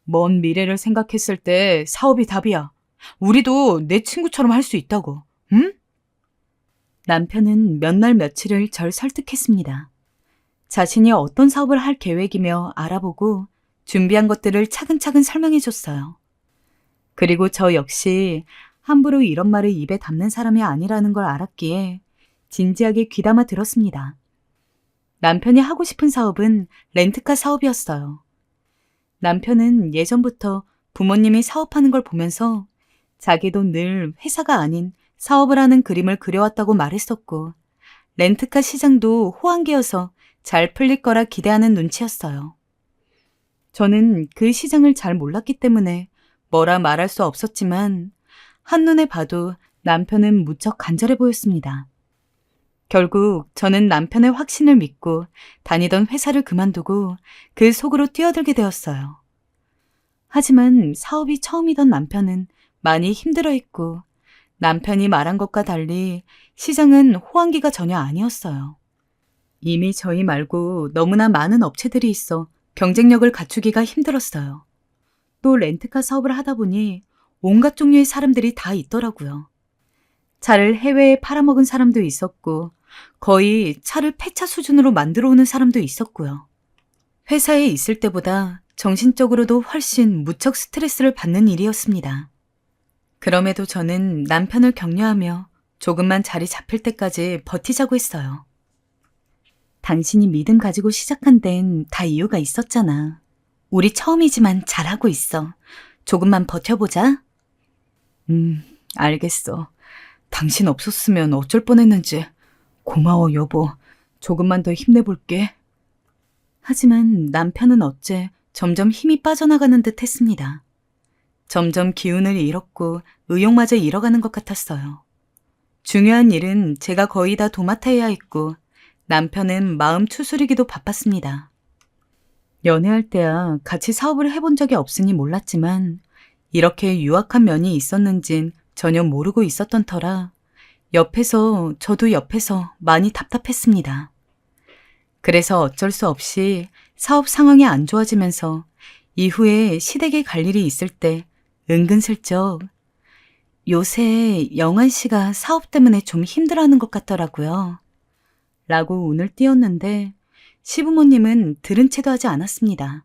먼 미래를 생각했을 때 사업이 답이야. 우리도 내 친구처럼 할 수 있다고. 응? 남편은 몇 날 며칠을 절 설득했습니다. 자신이 어떤 사업을 할 계획이며 알아보고 준비한 것들을 차근차근 설명해줬어요. 그리고 저 역시 함부로 이런 말을 입에 담는 사람이 아니라는 걸 알았기에 진지하게 귀담아 들었습니다. 남편이 하고 싶은 사업은 렌트카 사업이었어요. 남편은 예전부터 부모님이 사업하는 걸 보면서 자기도 늘 회사가 아닌 사업을 하는 그림을 그려왔다고 말했었고, 렌트카 시장도 호황기여서 잘 풀릴 거라 기대하는 눈치였어요. 저는 그 시장을 잘 몰랐기 때문에 뭐라 말할 수 없었지만 한눈에 봐도 남편은 무척 간절해 보였습니다. 결국 저는 남편의 확신을 믿고 다니던 회사를 그만두고 그 속으로 뛰어들게 되었어요. 하지만 사업이 처음이던 남편은 많이 힘들어했고 남편이 말한 것과 달리 시장은 호황기가 전혀 아니었어요. 이미 저희 말고 너무나 많은 업체들이 있어 경쟁력을 갖추기가 힘들었어요. 또 렌트카 사업을 하다 보니 온갖 종류의 사람들이 다 있더라고요. 차를 해외에 팔아먹은 사람도 있었고 거의 차를 폐차 수준으로 만들어 오는 사람도 있었고요. 회사에 있을 때보다 정신적으로도 훨씬 무척 스트레스를 받는 일이었습니다. 그럼에도 저는 남편을 격려하며 조금만 자리 잡힐 때까지 버티자고 했어요. 당신이 믿음 가지고 시작한 데는 다 이유가 있었잖아. 우리 처음이지만 잘하고 있어. 조금만 버텨보자. 알겠어. 당신 없었으면 어쩔 뻔했는지. 고마워, 여보. 조금만 더 힘내볼게. 하지만 남편은 어째 점점 힘이 빠져나가는 듯 했습니다. 점점 기운을 잃었고 의욕마저 잃어가는 것 같았어요. 중요한 일은 제가 거의 다 도맡아야 했고 남편은 마음 추스리기도 바빴습니다. 연애할 때야 같이 사업을 해본 적이 없으니 몰랐지만 이렇게 유약한 면이 있었는진 전혀 모르고 있었던 터라 저도 옆에서 많이 답답했습니다. 그래서 어쩔 수 없이 사업 상황이 안 좋아지면서 이후에 시댁에 갈 일이 있을 때 은근슬쩍 요새 영환 씨가 사업 때문에 좀 힘들어하는 것 같더라고요. 라고 운을 띄웠는데 시부모님은 들은 채도 하지 않았습니다.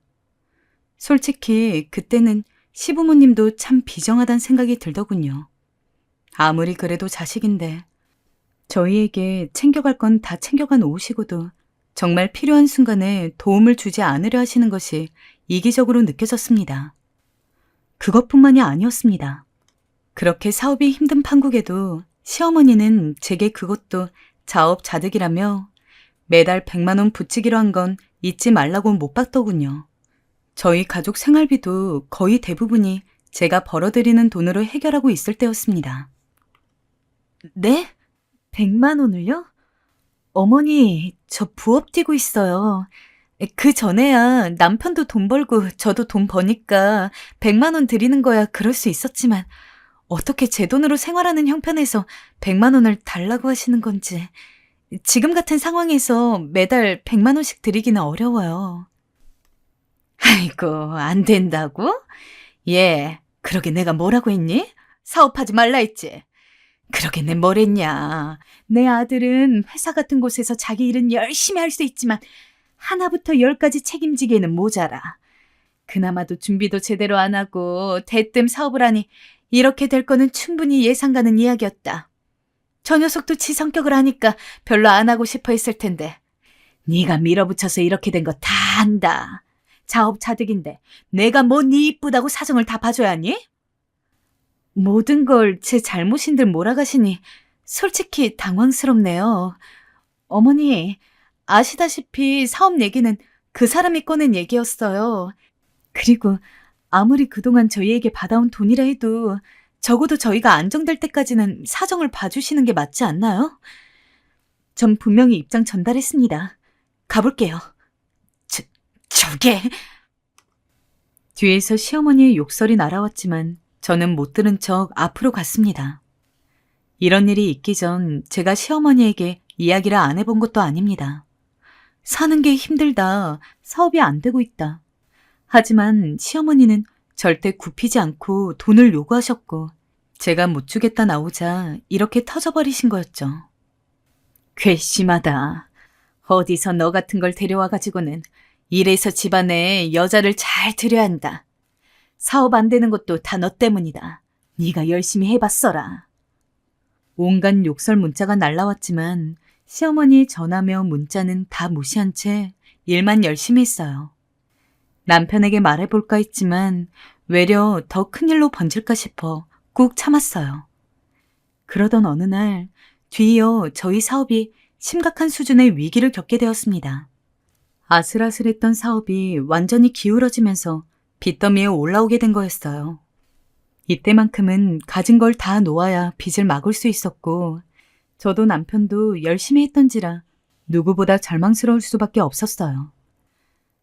솔직히 그때는 시부모님도 참 비정하다는 생각이 들더군요. 아무리 그래도 자식인데 저희에게 챙겨갈 건 다 챙겨가 놓으시고도 정말 필요한 순간에 도움을 주지 않으려 하시는 것이 이기적으로 느껴졌습니다. 그것뿐만이 아니었습니다. 그렇게 사업이 힘든 판국에도 시어머니는 제게 그것도 자업자득이라며 매달 100만 원 붙이기로 한 건 잊지 말라고 못 박더군요. 저희 가족 생활비도 거의 대부분이 제가 벌어들이는 돈으로 해결하고 있을 때였습니다. 네? 100만 원을요? 어머니, 저 부업 뛰고 있어요. 그 전에야 남편도 돈 벌고 저도 돈 버니까 100만 원 드리는 거야 그럴 수 있었지만 어떻게 제 돈으로 생활하는 형편에서 100만 원을 달라고 하시는 건지 지금 같은 상황에서 매달 100만 원씩 드리기는 어려워요. 아이고, 안 된다고? 예, 그러게 내가 뭐라고 했니? 사업하지 말라 했지. 그러게 내 뭘 했냐. 내 아들은 회사 같은 곳에서 자기 일은 열심히 할 수 있지만 하나부터 열까지 책임지기에는 모자라. 그나마도 준비도 제대로 안 하고 대뜸 사업을 하니 이렇게 될 거는 충분히 예상 가는 이야기였다. 저 녀석도 지 성격을 하니까 별로 안 하고 싶어 했을 텐데 네가 밀어붙여서 이렇게 된 거 다 안다. 자업자득인데 내가 뭐 네 이쁘다고 사정을 다 봐줘야 하니? 모든 걸 제 잘못인들 몰아가시니 솔직히 당황스럽네요. 어머니, 아시다시피 사업 얘기는 그 사람이 꺼낸 얘기였어요. 그리고 아무리 그동안 저희에게 받아온 돈이라 해도 적어도 저희가 안정될 때까지는 사정을 봐주시는 게 맞지 않나요? 전 분명히 입장 전달했습니다. 가볼게요. 저게... 뒤에서 시어머니의 욕설이 날아왔지만 저는 못 들은 척 앞으로 갔습니다. 이런 일이 있기 전 제가 시어머니에게 이야기를 안 해본 것도 아닙니다. 사는 게 힘들다, 사업이 안 되고 있다. 하지만 시어머니는 절대 굽히지 않고 돈을 요구하셨고 제가 못 주겠다 나오자 이렇게 터져버리신 거였죠. 괘씸하다. 어디서 너 같은 걸 데려와가지고는 이래서 집안에 여자를 잘 들여야 한다. 사업 안 되는 것도 다 너 때문이다. 네가 열심히 해봤어라. 온갖 욕설 문자가 날라왔지만 시어머니의 전화며 문자는 다 무시한 채 일만 열심히 했어요. 남편에게 말해볼까 했지만 외려 더 큰일로 번질까 싶어 꾹 참았어요. 그러던 어느 날 뒤이어 저희 사업이 심각한 수준의 위기를 겪게 되었습니다. 아슬아슬했던 사업이 완전히 기울어지면서 빚더미에 올라오게 된 거였어요. 이때만큼은 가진 걸 다 놓아야 빚을 막을 수 있었고 저도 남편도 열심히 했던지라 누구보다 절망스러울 수밖에 없었어요.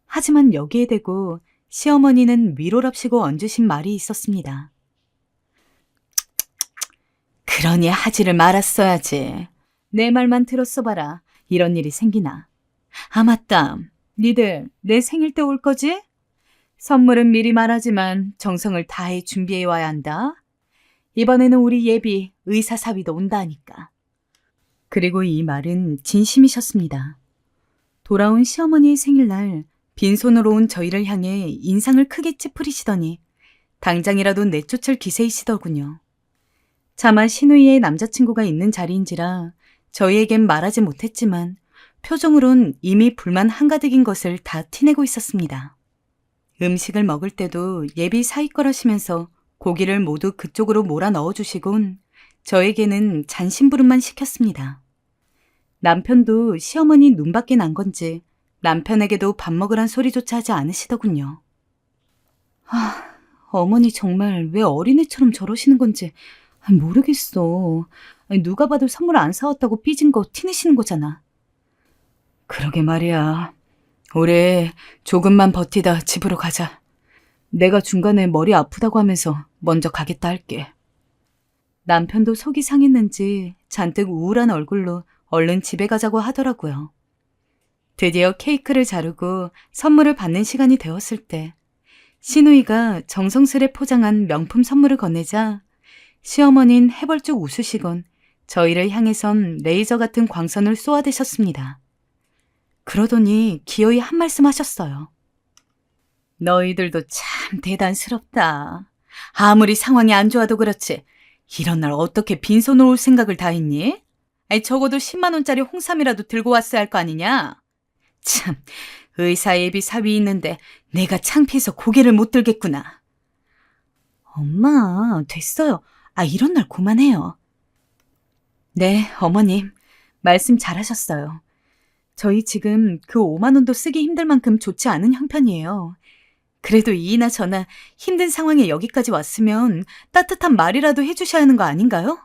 하지만 여기에 대고 시어머니는 위로랍시고 얹으신 말이 있었습니다. 그러니 하지를 말았어야지. 내 말만 들었어 봐라. 이런 일이 생기나. 아 맞다. 니들 내 생일 때 올 거지? 선물은 미리 말하지만 정성을 다해 준비해 와야 한다. 이번에는 우리 예비 의사 사위도 온다니까. 그리고 이 말은 진심이셨습니다. 돌아온 시어머니의 생일날 빈손으로 온 저희를 향해 인상을 크게 찌푸리시더니 당장이라도 내쫓을 기세이시더군요. 차마 신우이의 남자친구가 있는 자리인지라 저희에겐 말하지 못했지만 표정으론 이미 불만 한가득인 것을 다 티내고 있었습니다. 음식을 먹을 때도 예비 사위 거라시면서 고기를 모두 그쪽으로 몰아 넣어주시곤 저에게는 잔심부름만 시켰습니다. 남편도 시어머니 눈밖에 난 건지 남편에게도 밥 먹으란 소리조차 하지 않으시더군요. 어머니 정말 왜 어린애처럼 저러시는 건지 모르겠어. 누가 봐도 선물 안 사왔다고 삐진 거 티내시는 거잖아. 그러게 말이야. 올해 조금만 버티다 집으로 가자. 내가 중간에 머리 아프다고 하면서 먼저 가겠다 할게. 남편도 속이 상했는지 잔뜩 우울한 얼굴로 얼른 집에 가자고 하더라고요. 드디어 케이크를 자르고 선물을 받는 시간이 되었을 때 시누이가 정성스레 포장한 명품 선물을 건네자 시어머니는 해벌쭉 웃으시곤 저희를 향해선 레이저 같은 광선을 쏘아대셨습니다. 그러더니 기어이 한 말씀 하셨어요. 너희들도 참 대단스럽다. 아무리 상황이 안 좋아도 그렇지 이런 날 어떻게 빈손으로 올 생각을 다 했니? 적어도 10만 원짜리 홍삼이라도 들고 왔어야 할 거 아니냐? 참, 의사 예비 사위 있는데 내가 창피해서 고개를 못 들겠구나. 엄마, 됐어요. 이런 날 그만해요. 네, 어머님. 말씀 잘하셨어요. 저희 지금 그 5만 원도 쓰기 힘들 만큼 좋지 않은 형편이에요. 그래도 이나 저나 힘든 상황에 여기까지 왔으면 따뜻한 말이라도 해주셔야 하는 거 아닌가요?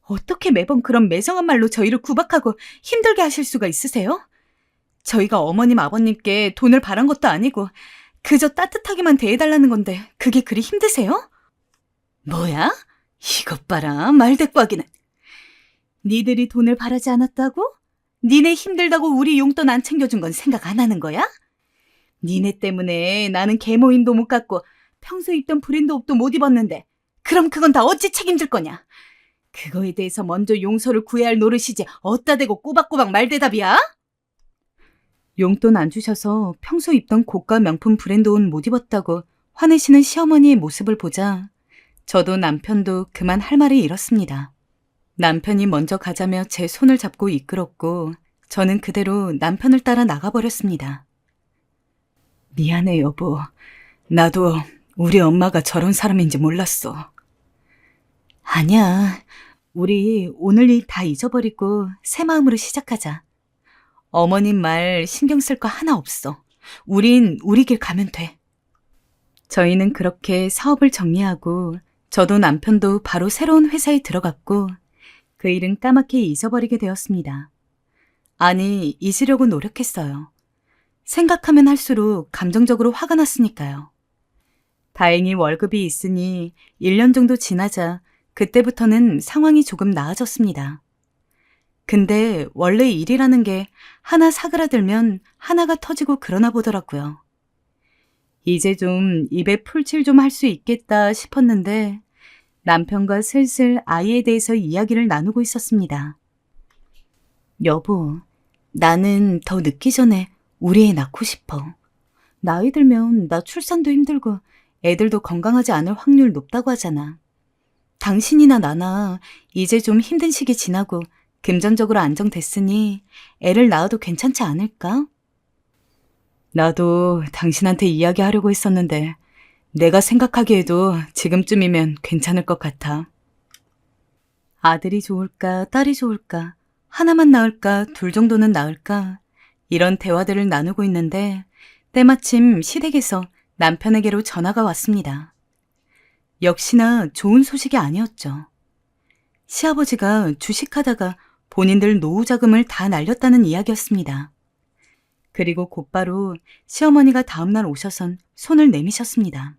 어떻게 매번 그런 매정한 말로 저희를 구박하고 힘들게 하실 수가 있으세요? 저희가 어머님 아버님께 돈을 바란 것도 아니고 그저 따뜻하게만 대해달라는 건데 그게 그리 힘드세요? 뭐야? 이것 봐라, 말대꾸하기는. 니들이 돈을 바라지 않았다고? 니네 힘들다고 우리 용돈 안 챙겨준 건 생각 안 하는 거야? 니네 때문에 나는 계모임도 못 갖고 평소 입던 브랜드 옷도 못 입었는데 그럼 그건 다 어찌 책임질 거냐? 그거에 대해서 먼저 용서를 구해야 할 노릇이지 어따 대고 꼬박꼬박 말대답이야? 용돈 안 주셔서 평소 입던 고가 명품 브랜드 옷 못 입었다고 화내시는 시어머니의 모습을 보자 저도 남편도 그만 할 말을 잃었습니다. 남편이 먼저 가자며 제 손을 잡고 이끌었고 저는 그대로 남편을 따라 나가버렸습니다. 미안해 여보. 나도 우리 엄마가 저런 사람인지 몰랐어. 아니야. 우리 오늘 일 다 잊어버리고 새 마음으로 시작하자. 어머님 말 신경 쓸 거 하나 없어. 우린 우리 길 가면 돼. 저희는 그렇게 사업을 정리하고 저도 남편도 바로 새로운 회사에 들어갔고 그 일은 까맣게 잊어버리게 되었습니다. 아니, 잊으려고 노력했어요. 생각하면 할수록 감정적으로 화가 났으니까요. 다행히 월급이 있으니 1년 정도 지나자 그때부터는 상황이 조금 나아졌습니다. 근데 원래 일이라는 게 하나 사그라들면 하나가 터지고 그러나 보더라고요. 이제 좀 입에 풀칠 좀 할 수 있겠다 싶었는데 남편과 슬슬 아이에 대해서 이야기를 나누고 있었습니다. 여보, 나는 더 늦기 전에 우리 애 낳고 싶어. 나이 들면 나 출산도 힘들고 애들도 건강하지 않을 확률 높다고 하잖아. 당신이나 나나 이제 좀 힘든 시기 지나고 금전적으로 안정됐으니 애를 낳아도 괜찮지 않을까? 나도 당신한테 이야기하려고 했었는데 내가 생각하기에도 지금쯤이면 괜찮을 것 같아. 아들이 좋을까, 딸이 좋을까, 하나만 낳을까, 둘 정도는 낳을까, 이런 대화들을 나누고 있는데 때마침 시댁에서 남편에게로 전화가 왔습니다. 역시나 좋은 소식이 아니었죠. 시아버지가 주식하다가 본인들 노후 자금을 다 날렸다는 이야기였습니다. 그리고 곧바로 시어머니가 다음날 오셔선 손을 내미셨습니다.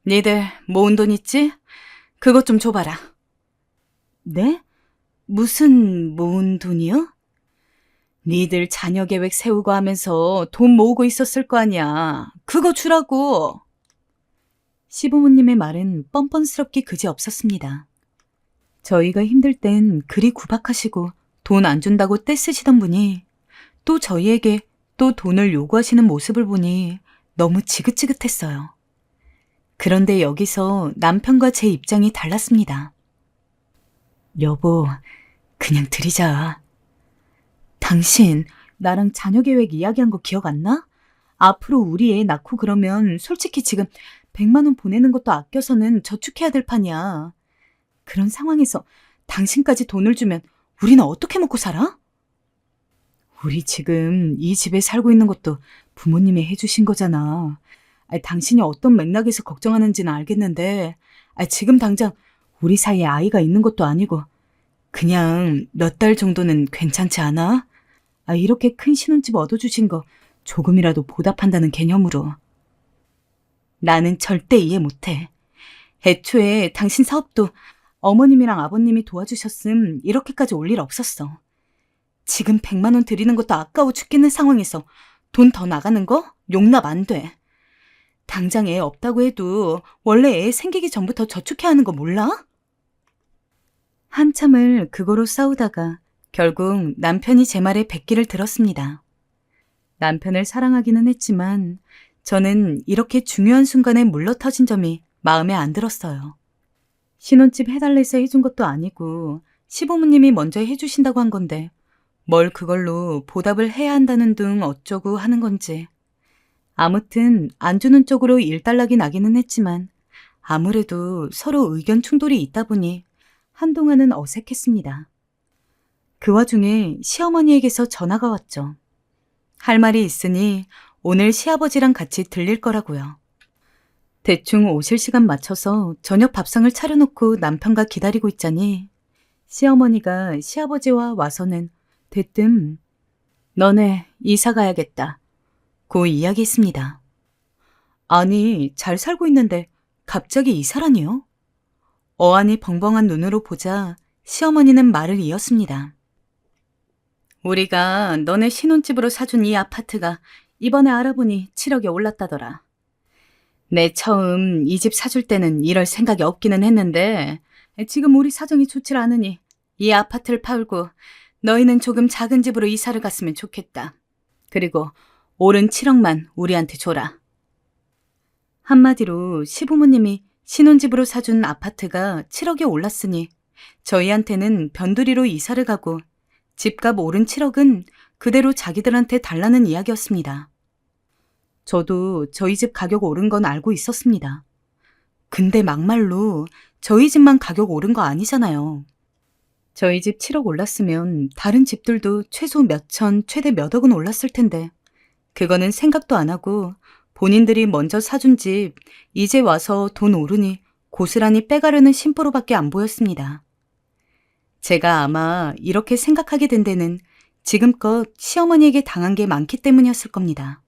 니들 모은 돈 있지? 그것 좀 줘봐라. 네? 무슨 모은 돈이요? 니들 자녀 계획 세우고 하면서 돈 모으고 있었을 거 아니야. 그거 주라고. 시부모님의 말은 뻔뻔스럽기 그지없었습니다. 저희가 힘들 땐 그리 구박하시고 돈 안 준다고 떼쓰시던 분이 또 저희에게 또 돈을 요구하시는 모습을 보니 너무 지긋지긋했어요. 그런데 여기서 남편과 제 입장이 달랐습니다. 여보, 그냥 드리자. 당신 나랑 자녀 계획 이야기한 거 기억 안 나? 앞으로 우리 애 낳고 그러면 솔직히 지금 100만 원 보내는 것도 아껴서는 저축해야 될 판이야. 그런 상황에서 당신까지 돈을 주면 우리는 어떻게 먹고 살아? 우리 지금 이 집에 살고 있는 것도 부모님이 해주신 거잖아. 당신이 어떤 맥락에서 걱정하는지는 알겠는데 지금 당장 우리 사이에 아이가 있는 것도 아니고 그냥 몇 달 정도는 괜찮지 않아? 이렇게 큰 신혼집 얻어주신 거 조금이라도 보답한다는 개념으로. 나는 절대 이해 못해. 애초에 당신 사업도 어머님이랑 아버님이 도와주셨음 이렇게까지 올 일 없었어. 지금 100만 원 드리는 것도 아까워 죽겠는 상황에서 돈 더 나가는 거 용납 안 돼. 당장 애 없다고 해도 원래 애 생기기 전부터 저축해야 하는 거 몰라? 한참을 그거로 싸우다가 결국 남편이 제 말에 뱉기를 들었습니다. 남편을 사랑하기는 했지만 저는 이렇게 중요한 순간에 물러터진 점이 마음에 안 들었어요. 신혼집 해달래서 해준 것도 아니고 시부모님이 먼저 해주신다고 한 건데 뭘 그걸로 보답을 해야 한다는 등 어쩌고 하는 건지. 아무튼 안 주는 쪽으로 일단락이 나기는 했지만 아무래도 서로 의견 충돌이 있다 보니 한동안은 어색했습니다. 그 와중에 시어머니에게서 전화가 왔죠. 할 말이 있으니 오늘 시아버지랑 같이 들릴 거라고요. 대충 오실 시간 맞춰서 저녁 밥상을 차려놓고 남편과 기다리고 있자니 시어머니가 시아버지와 와서는 대뜸 너네 이사 가야겠다 고 이야기했습니다. 아니, 잘 살고 있는데 갑자기 이사라니요? 어안이 벙벙한 눈으로 보자 시어머니는 말을 이었습니다. 우리가 너네 신혼집으로 사준 이 아파트가 이번에 알아보니 7억에 올랐다더라. 내 처음 이 집 사줄 때는 이럴 생각이 없기는 했는데 지금 우리 사정이 좋질 않으니 이 아파트를 팔고 너희는 조금 작은 집으로 이사를 갔으면 좋겠다. 그리고 오른 7억만 우리한테 줘라. 한마디로 시부모님이 신혼집으로 사준 아파트가 7억에 올랐으니 저희한테는 변두리로 이사를 가고 집값 오른 7억은 그대로 자기들한테 달라는 이야기였습니다. 저도 저희 집 가격 오른 건 알고 있었습니다. 근데 막말로 저희 집만 가격 오른 거 아니잖아요. 저희 집 7억 올랐으면 다른 집들도 최소 몇 천, 최대 몇 억은 올랐을 텐데 그거는 생각도 안 하고 본인들이 먼저 사준 집 이제 와서 돈 오르니 고스란히 빼가려는 심보로밖에 안 보였습니다. 제가 아마 이렇게 생각하게 된 데는 지금껏 시어머니에게 당한 게 많기 때문이었을 겁니다.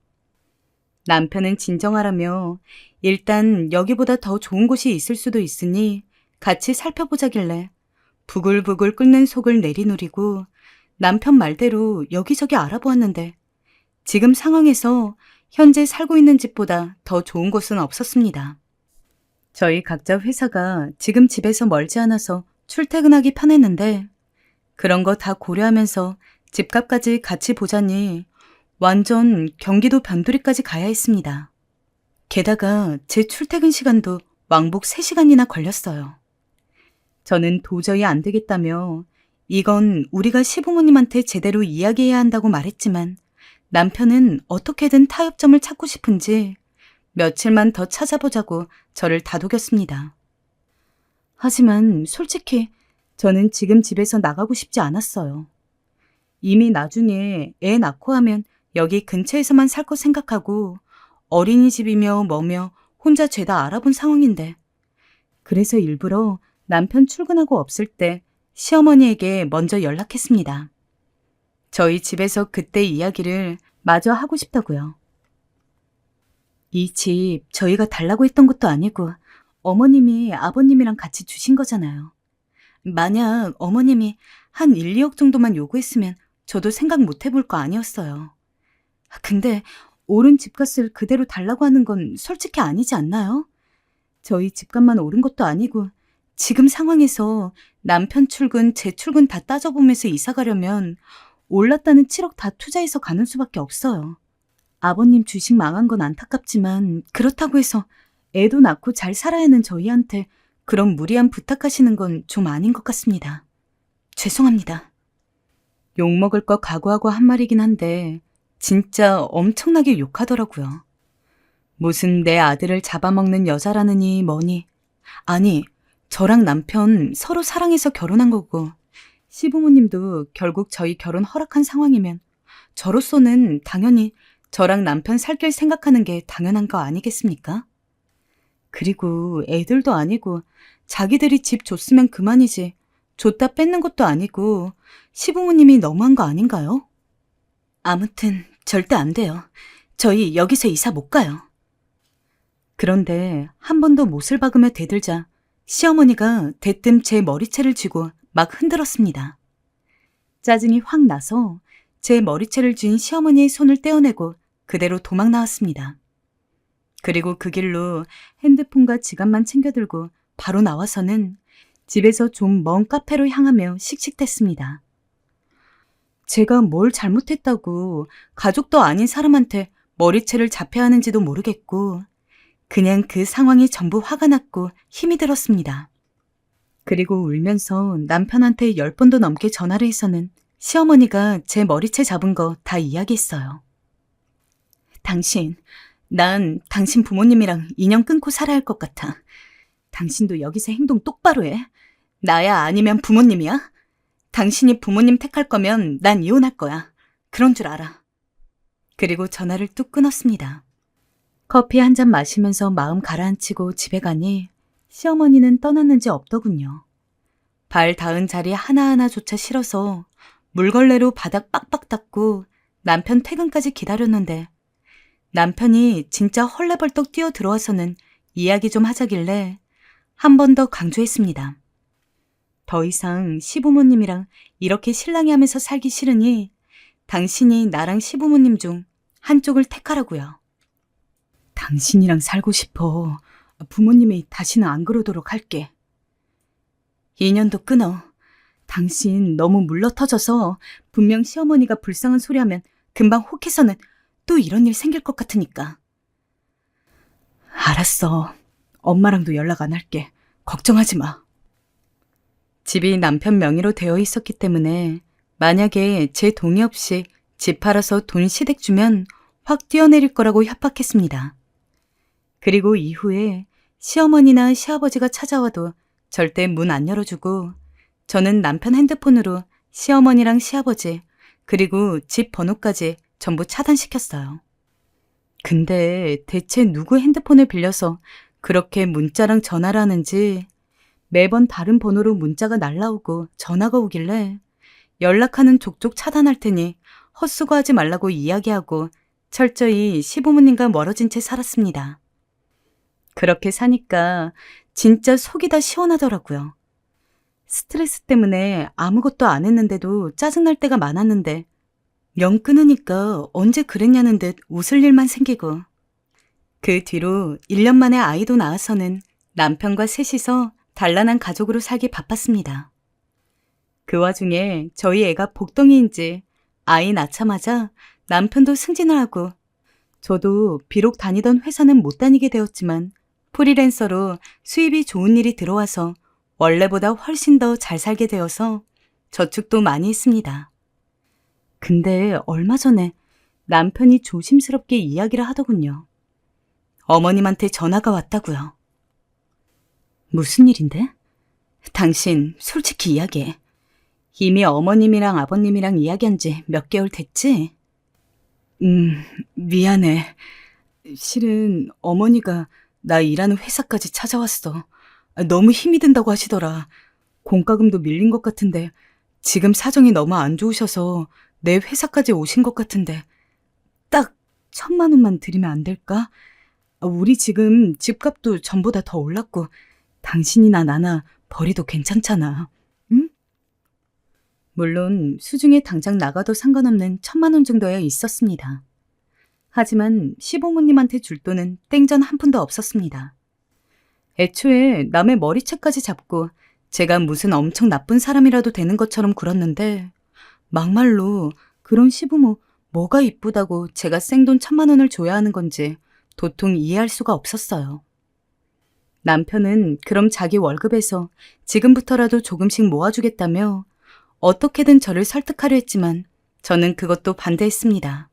남편은 진정하라며 일단 여기보다 더 좋은 곳이 있을 수도 있으니 같이 살펴보자길래 부글부글 끓는 속을 내리누리고 남편 말대로 여기저기 알아보았는데 지금 상황에서 현재 살고 있는 집보다 더 좋은 곳은 없었습니다. 저희 각자 회사가 지금 집에서 멀지 않아서 출퇴근하기 편했는데 그런 거 다 고려하면서 집값까지 같이 보자니 완전 경기도 변두리까지 가야 했습니다. 게다가 제 출퇴근 시간도 왕복 3시간이나 걸렸어요. 저는 도저히 안 되겠다며 이건 우리가 시부모님한테 제대로 이야기해야 한다고 말했지만 남편은 어떻게든 타협점을 찾고 싶은지 며칠만 더 찾아보자고 저를 다독였습니다. 하지만 솔직히 저는 지금 집에서 나가고 싶지 않았어요. 이미 나중에 애 낳고 하면 여기 근처에서만 살 거 생각하고 어린이집이며 뭐며 혼자 죄다 알아본 상황인데 그래서 일부러 남편 출근하고 없을 때 시어머니에게 먼저 연락했습니다. 저희 집에서 그때 이야기를 마저 하고 싶다고요. 이 집 저희가 달라고 했던 것도 아니고 어머님이 아버님이랑 같이 주신 거잖아요. 만약 어머님이 한 1, 2억 정도만 요구했으면 저도 생각 못 해볼 거 아니었어요. 근데 오른 집값을 그대로 달라고 하는 건 솔직히 아니지 않나요? 저희 집값만 오른 것도 아니고 지금 상황에서 남편 출근, 제 출근 다 따져보면서 이사 가려면 올랐다는 7억 다 투자해서 가는 수밖에 없어요. 아버님 주식 망한 건 안타깝지만 그렇다고 해서 애도 낳고 잘 살아야 하는 저희한테 그런 무리한 부탁하시는 건 좀 아닌 것 같습니다. 죄송합니다. 욕먹을 거 각오하고 한 말이긴 한데 진짜 엄청나게 욕하더라고요. 무슨 내 아들을 잡아먹는 여자라느니 뭐니. 아니, 저랑 남편 서로 사랑해서 결혼한 거고 시부모님도 결국 저희 결혼 허락한 상황이면 저로서는 당연히 저랑 남편 살 길 생각하는 게 당연한 거 아니겠습니까? 그리고 애들도 아니고 자기들이 집 줬으면 그만이지 줬다 뺏는 것도 아니고 시부모님이 너무한 거 아닌가요? 아무튼 절대 안 돼요. 저희 여기서 이사 못 가요. 그런데 한 번 더 못을 박으며 대들자 시어머니가 대뜸 제 머리채를 쥐고 막 흔들었습니다. 짜증이 확 나서 제 머리채를 쥔 시어머니의 손을 떼어내고 그대로 도망 나왔습니다. 그리고 그 길로 핸드폰과 지갑만 챙겨들고 바로 나와서는 집에서 좀 먼 카페로 향하며 씩씩댔습니다. 제가 뭘 잘못했다고 가족도 아닌 사람한테 머리채를 잡혀야 하는지도 모르겠고 그냥 그 상황이 전부 화가 났고 힘이 들었습니다. 그리고 울면서 남편한테 10번도 넘게 전화를 해서는 시어머니가 제 머리채 잡은 거 다 이야기했어요. 난 당신 부모님이랑 인연 끊고 살아야 할 것 같아. 당신도 여기서 행동 똑바로 해. 나야 아니면 부모님이야? 당신이 부모님 택할 거면 난 이혼할 거야. 그런 줄 알아. 그리고 전화를 뚝 끊었습니다. 커피 한 잔 마시면서 마음 가라앉히고 집에 가니 시어머니는 떠났는지 없더군요. 발 닿은 자리 하나하나조차 싫어서 물걸레로 바닥 빡빡 닦고 남편 퇴근까지 기다렸는데 남편이 진짜 헐레벌떡 뛰어 들어와서는 이야기 좀 하자길래 한 번 더 강조했습니다. 더 이상 시부모님이랑 이렇게 실랑이 하면서 살기 싫으니 당신이 나랑 시부모님 중 한쪽을 택하라고요. 당신이랑 살고 싶어. 부모님이 다시는 안 그러도록 할게. 인연도 끊어. 당신 너무 물러터져서 분명 시어머니가 불쌍한 소리 하면 금방 혹해서는 또 이런 일 생길 것 같으니까. 알았어. 엄마랑도 연락 안 할게. 걱정하지 마. 집이 남편 명의로 되어 있었기 때문에 만약에 제 동의 없이 집 팔아서 돈 시댁 주면 확 뛰어내릴 거라고 협박했습니다. 그리고 이후에 시어머니나 시아버지가 찾아와도 절대 문 안 열어주고 저는 남편 핸드폰으로 시어머니랑 시아버지 그리고 집 번호까지 전부 차단시켰어요. 근데 대체 누구 핸드폰을 빌려서 그렇게 문자랑 전화를 하는지 매번 다른 번호로 문자가 날라오고 전화가 오길래 연락하는 족족 차단할 테니 헛수고하지 말라고 이야기하고 철저히 시부모님과 멀어진 채 살았습니다. 그렇게 사니까 진짜 속이 다 시원하더라고요. 스트레스 때문에 아무것도 안 했는데도 짜증날 때가 많았는데 영 끊으니까 언제 그랬냐는 듯 웃을 일만 생기고 그 뒤로 1년 만에 아이도 낳아서는 남편과 셋이서 단란한 가족으로 살기 바빴습니다. 그 와중에 저희 애가 복덩이인지 아이 낳자마자 남편도 승진을 하고 저도 비록 다니던 회사는 못 다니게 되었지만 프리랜서로 수입이 좋은 일이 들어와서 원래보다 훨씬 더 잘 살게 되어서 저축도 많이 했습니다. 근데 얼마 전에 남편이 조심스럽게 이야기를 하더군요. 어머님한테 전화가 왔다고요. 무슨 일인데? 당신 솔직히 이야기해. 이미 어머님이랑 아버님이랑 이야기한 지 몇 개월 됐지? 미안해. 실은 어머니가 나 일하는 회사까지 찾아왔어. 너무 힘이 든다고 하시더라. 공과금도 밀린 것 같은데 지금 사정이 너무 안 좋으셔서 내 회사까지 오신 것 같은데 딱 1,000만 원만 드리면 안 될까? 우리 지금 집값도 전보다 더 올랐고 당신이나 나나 벌이도 괜찮잖아. 응? 물론 수중에 당장 나가도 상관없는 1,000만 원 정도야 있었습니다. 하지만 시부모님한테 줄 돈은 땡전 한 푼도 없었습니다. 애초에 남의 머리채까지 잡고 제가 무슨 엄청 나쁜 사람이라도 되는 것처럼 굴었는데 막말로 그런 시부모 뭐가 이쁘다고 제가 생돈 1,000만 원을 줘야 하는 건지 도통 이해할 수가 없었어요. 남편은 그럼 자기 월급에서 지금부터라도 조금씩 모아주겠다며 어떻게든 저를 설득하려 했지만 저는 그것도 반대했습니다.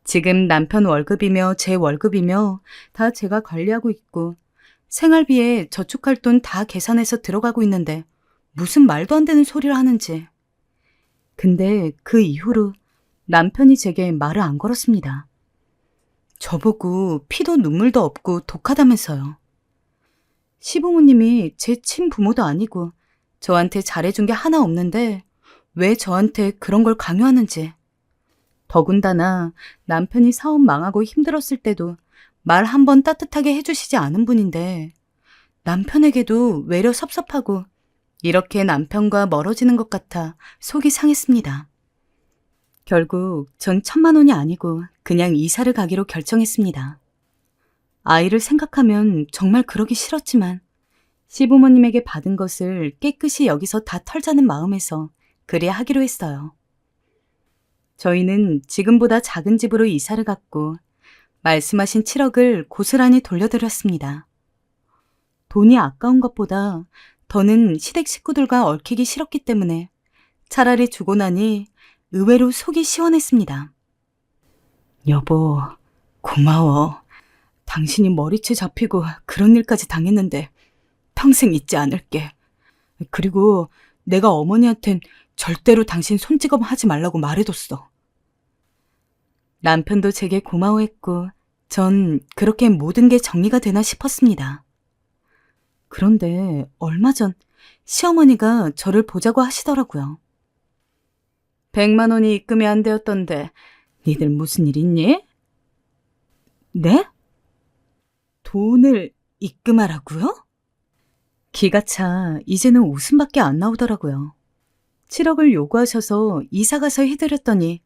지금 남편 월급이며 제 월급이며 다 제가 관리하고 있고 생활비에 저축할 돈 다 계산해서 들어가고 있는데 무슨 말도 안 되는 소리를 하는지. 근데 그 이후로 남편이 제게 말을 안 걸었습니다. 저보고 피도 눈물도 없고 독하다면서요. 시부모님이 제 친부모도 아니고 저한테 잘해준 게 하나 없는데 왜 저한테 그런 걸 강요하는지. 더군다나 남편이 사업 망하고 힘들었을 때도 말 한 번 따뜻하게 해주시지 않은 분인데 남편에게도 외려 섭섭하고 이렇게 남편과 멀어지는 것 같아 속이 상했습니다. 결국 전 1,000만 원이 아니고 그냥 이사를 가기로 결정했습니다. 아이를 생각하면 정말 그러기 싫었지만 시부모님에게 받은 것을 깨끗이 여기서 다 털자는 마음에서 그래야 하기로 했어요. 저희는 지금보다 작은 집으로 이사를 갔고 말씀하신 7억을 고스란히 돌려드렸습니다. 돈이 아까운 것보다 더는 시댁 식구들과 얽히기 싫었기 때문에 차라리 주고 나니 의외로 속이 시원했습니다. 여보, 고마워. 당신이 머리채 잡히고 그런 일까지 당했는데 평생 잊지 않을게. 그리고 내가 어머니한텐 절대로 당신 손찌검 하지 말라고 말해뒀어. 남편도 제게 고마워했고 전 그렇게 모든 게 정리가 되나 싶었습니다. 그런데 얼마 전 시어머니가 저를 보자고 하시더라고요. 100만 원이 입금이 안 되었던데 니들 무슨 일 있니? 네? 돈을 입금하라고요? 기가 차 이제는 웃음밖에 안 나오더라고요. 7억을 요구하셔서 이사 가서 해드렸더니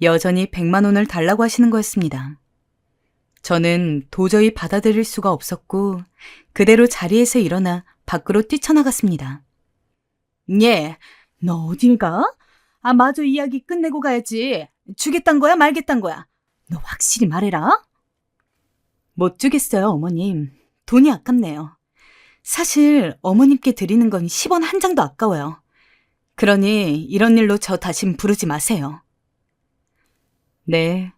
여전히 100만 원을 달라고 하시는 거였습니다. 저는 도저히 받아들일 수가 없었고 그대로 자리에서 일어나 밖으로 뛰쳐나갔습니다. 예, 너 어딜 가? 마저 이야기 끝내고 가야지. 주겠단 거야 말겠단 거야? 너 확실히 말해라. 못 주겠어요, 어머님. 돈이 아깝네요. 사실 어머님께 드리는 건 10원 한 장도 아까워요. 그러니 이런 일로 저 다신 부르지 마세요. 네,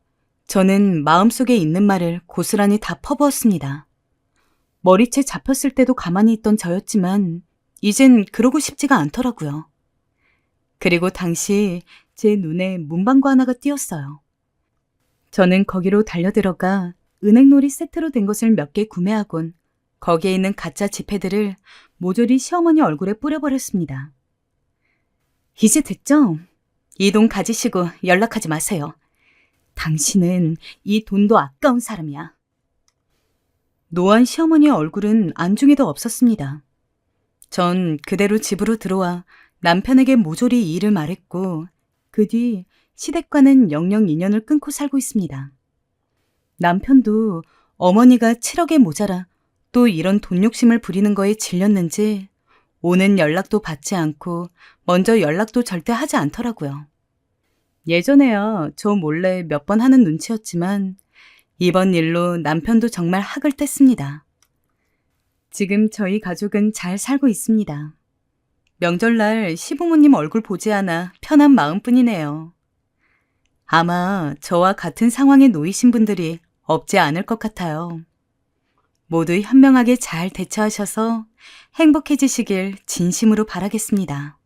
저는 마음속에 있는 말을 고스란히 다 퍼부었습니다. 머리채 잡혔을 때도 가만히 있던 저였지만 이젠 그러고 싶지가 않더라고요. 그리고 당시 제 눈에 문방구 하나가 띄었어요. 저는 거기로 달려들어가 은행놀이 세트로 된 것을 몇 개 구매하곤 거기에 있는 가짜 지폐들을 모조리 시어머니 얼굴에 뿌려버렸습니다. 이제 됐죠? 이 돈 가지시고 연락하지 마세요. 당신은 이 돈도 아까운 사람이야. 노안 시어머니의 얼굴은 안중에도 없었습니다. 전 그대로 집으로 들어와 남편에게 모조리 이 일을 말했고 그 뒤 시댁과는 영영 인연을 끊고 살고 있습니다. 남편도 어머니가 7억에 모자라 또 이런 돈 욕심을 부리는 거에 질렸는지 오는 연락도 받지 않고 먼저 연락도 절대 하지 않더라고요. 예전에야 저 몰래 몇 번 하는 눈치였지만 이번 일로 남편도 정말 학을 뗐습니다. 지금 저희 가족은 잘 살고 있습니다. 명절날 시부모님 얼굴 보지 않아 편한 마음뿐이네요. 아마 저와 같은 상황에 놓이신 분들이 없지 않을 것 같아요. 모두 현명하게 잘 대처하셔서 행복해지시길 진심으로 바라겠습니다.